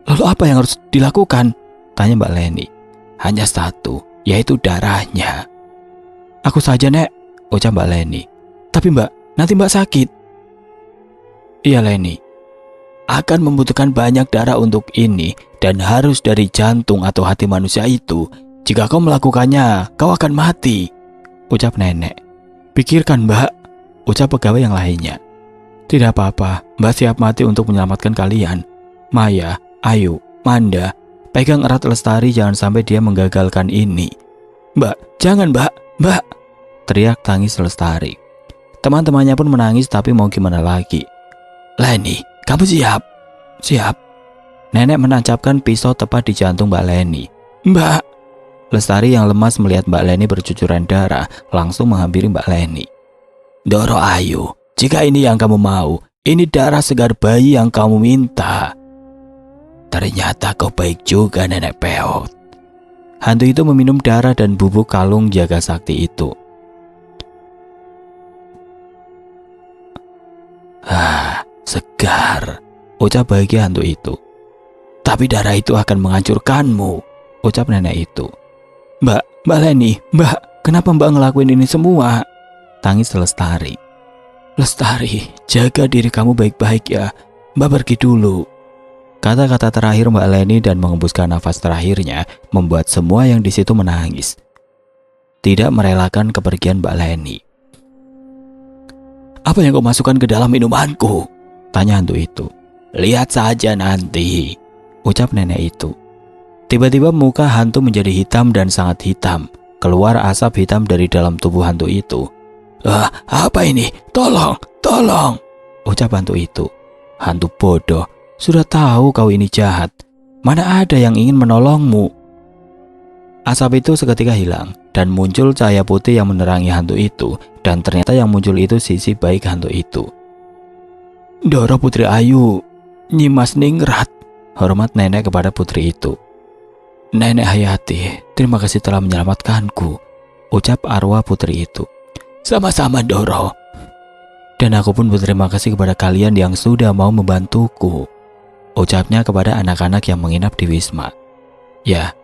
Lalu apa yang harus dilakukan? Tanya Mbak Leni. Hanya satu, yaitu darahnya. Aku saja, Nek, ucap Mbak Leni. Tapi Mbak, nanti Mbak sakit. Iya Leni, akan membutuhkan banyak darah untuk ini dan harus dari jantung atau hati manusia itu. Jika kau melakukannya, kau akan mati, ucap nenek. Pikirkan Mbak, ucap pegawai yang lainnya. Tidak apa-apa, Mbak siap mati untuk menyelamatkan kalian. Maya, Ayu, Manda, pegang erat Lestari jangan sampai dia menggagalkan ini. Mbak, jangan Mbak, teriak tangis Lestari. Teman-temannya pun menangis tapi mau gimana lagi. Leni, kamu siap? Siap. Nenek menancapkan pisau tepat di jantung Mbak Leni. Mbak. Lestari yang lemas melihat Mbak Leni bercucuran darah langsung menghampiri Mbak Leni. Doro Ayu, jika ini yang kamu mau, ini darah segar bayi yang kamu minta. Ternyata kau baik juga nenek peot. Hantu itu meminum darah dan bubuk kalung jaga sakti itu. Segar, ucap bahagia hantu itu. Tapi darah itu akan menghancurkanmu, ucap nenek itu. Mbak Leni, Mbak, kenapa Mbak ngelakuin ini semua? Tangis Lestari. Lestari, jaga diri kamu baik-baik ya. Mbak pergi dulu. Kata-kata terakhir Mbak Leni dan mengembuskan nafas terakhirnya membuat semua yang di situ menangis. Tidak merelakan kepergian Mbak Leni. Apa yang kau masukkan ke dalam minumanku? Tanya hantu itu. Lihat saja nanti, ucap nenek itu. Tiba-tiba muka hantu menjadi hitam dan sangat hitam. Keluar asap hitam dari dalam tubuh hantu itu. Apa ini? Tolong, ucap hantu itu. Hantu bodoh, sudah tahu kau ini jahat. Mana ada yang ingin menolongmu. Asap itu seketika hilang dan muncul cahaya putih yang menerangi hantu itu, dan ternyata yang muncul itu sisi baik hantu itu. Doro Putri Ayu, Nyimas Ningrat, hormat nenek kepada putri itu. Nenek Hayati, terima kasih telah menyelamatkanku, ucap arwah putri itu. Sama-sama Doro. Dan aku pun berterima kasih kepada kalian yang sudah mau membantuku, ucapnya kepada anak-anak yang menginap di Wisma. Ya,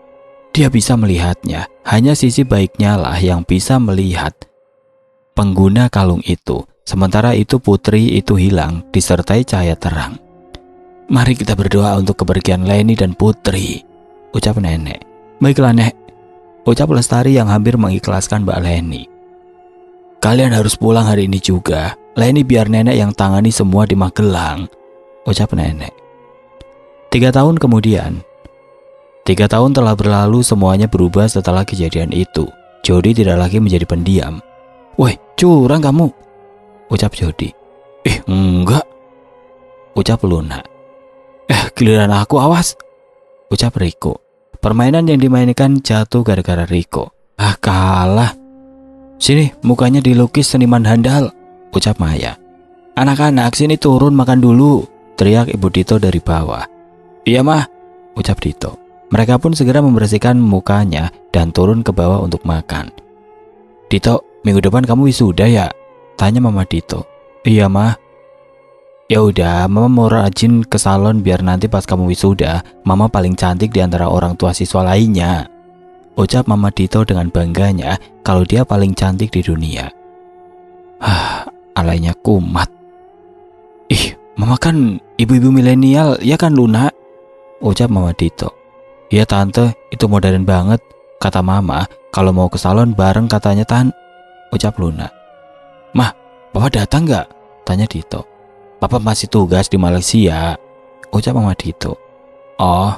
dia bisa melihatnya, hanya sisi baiknya lah yang bisa melihat pengguna kalung itu. Sementara itu putri itu hilang disertai cahaya terang. Mari kita berdoa untuk kepergian Leni dan putri, ucap nenek. Baiklah nek, ucap Lestari yang hampir mengikhlaskan Mbak Leni. Kalian harus pulang hari ini juga. Leni biar nenek yang tangani semua di Magelang, ucap nenek. 3 tahun kemudian, 3 tahun telah berlalu, semuanya berubah setelah kejadian itu. Jody tidak lagi menjadi pendiam. Woi, curang kamu, ucap Jody. Enggak, ucap Luna. Giliran aku, awas, ucap Riko. Permainan yang dimainkan jatuh gara-gara Riko. Kalah. Sini, mukanya dilukis seniman handal, ucap Maya. Anak-anak, sini turun makan dulu, teriak Ibu Dito dari bawah. Iya mah, ucap Dito. Mereka pun segera membersihkan mukanya dan turun ke bawah untuk makan. Dito, minggu depan kamu wisuda ya? Tanya Mama Dito. Iya mah. Ya udah, Mama mau rajin ke salon biar nanti pas kamu wisuda, Mama paling cantik di antara orang tua siswa lainnya, ucap Mama Dito dengan bangganya kalau dia paling cantik di dunia. Alainya kumat. Mama kan ibu-ibu milenial, ya kan Luna? Ucap Mama Dito. Iya tante, itu modern banget, kata Mama. Kalau mau ke salon bareng katanya Tan, ucap Luna. Mah, Papa datang gak? Tanya Dito. Papa masih tugas di Malaysia, ucap Mama Dito. Oh,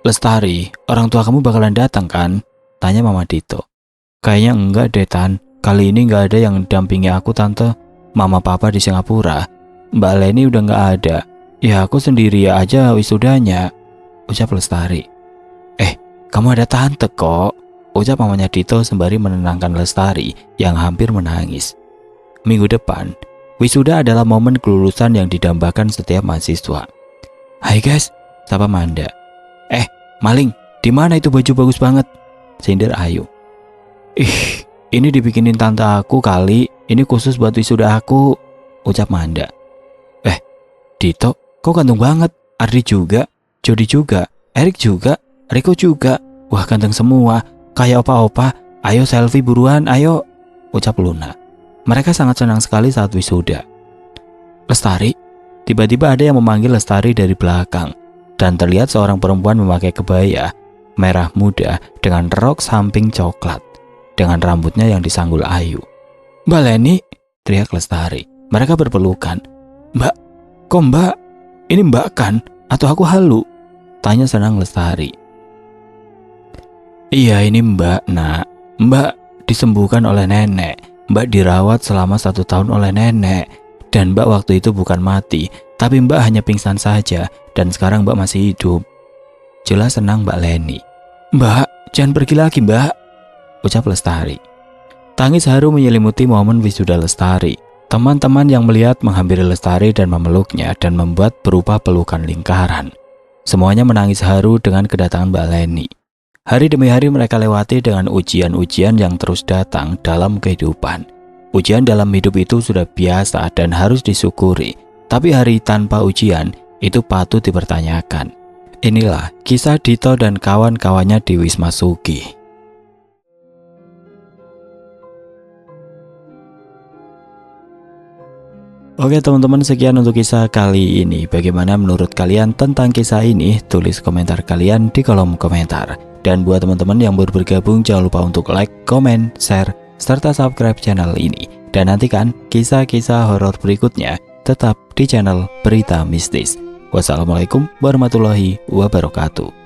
Lestari, orang tua kamu bakalan datang kan? Tanya Mama Dito. Kayaknya enggak deh Tan, kali ini gak ada yang dampingi aku tante. Mama Papa di Singapura, Mbak Leni udah gak ada. Ya aku sendiri aja wisudanya, ucap Lestari. Kamu ada tante kok, ucap mamanya Dito sembari menenangkan Lestari yang hampir menangis. Minggu depan, wisuda adalah momen kelulusan yang didambakan setiap mahasiswa. Hai guys, sapa Manda. Maling, di mana itu baju bagus banget? Sindir Ayu. Ini dibikinin tante aku kali, ini khusus buat wisuda aku, ucap Manda. Dito, kok ganteng banget? Ardi juga, Jody juga, Erik juga, Riko juga. Wah ganteng semua, kayak opa-opa. Ayo selfie buruan, ayo, ucap Luna. Mereka sangat senang sekali saat wisuda. Lestari, tiba-tiba ada yang memanggil Lestari dari belakang. Dan terlihat seorang perempuan memakai kebaya merah muda dengan rok samping coklat, dengan rambutnya yang disanggul Ayu. Mbak Leni, teriak Lestari. Mereka berpelukan. Mbak, kok Mbak? Ini Mbak kan? Atau aku halu? Tanya senang Lestari. Iya ini Mbak nak. Mbak disembuhkan oleh nenek. Mbak dirawat selama 1 tahun oleh nenek. Dan Mbak waktu itu bukan mati, tapi Mbak hanya pingsan saja. Dan sekarang Mbak masih hidup. Jelas senang Mbak Leni. Mbak, jangan pergi lagi Mbak, ucap Lestari. Tangis haru menyelimuti momen wisuda Lestari. Teman-teman yang melihat menghampiri Lestari dan memeluknya dan membuat berupa pelukan lingkaran. Semuanya menangis haru dengan kedatangan Mbak Leni. Hari demi hari mereka lewati dengan ujian-ujian yang terus datang dalam kehidupan. Ujian dalam hidup itu sudah biasa dan harus disyukuri. Tapi hari tanpa ujian itu patut dipertanyakan. Inilah kisah Dito dan kawan-kawannya di Wisma Sugi. Oke teman-teman, sekian untuk kisah kali ini. Bagaimana menurut kalian tentang kisah ini? Tulis komentar kalian di kolom komentar. Dan buat teman-teman yang baru bergabung, jangan lupa untuk like, komen, share, serta subscribe channel ini. Dan nantikan kisah-kisah horor berikutnya tetap di channel Berita Mistis. Wassalamualaikum warahmatullahi wabarakatuh.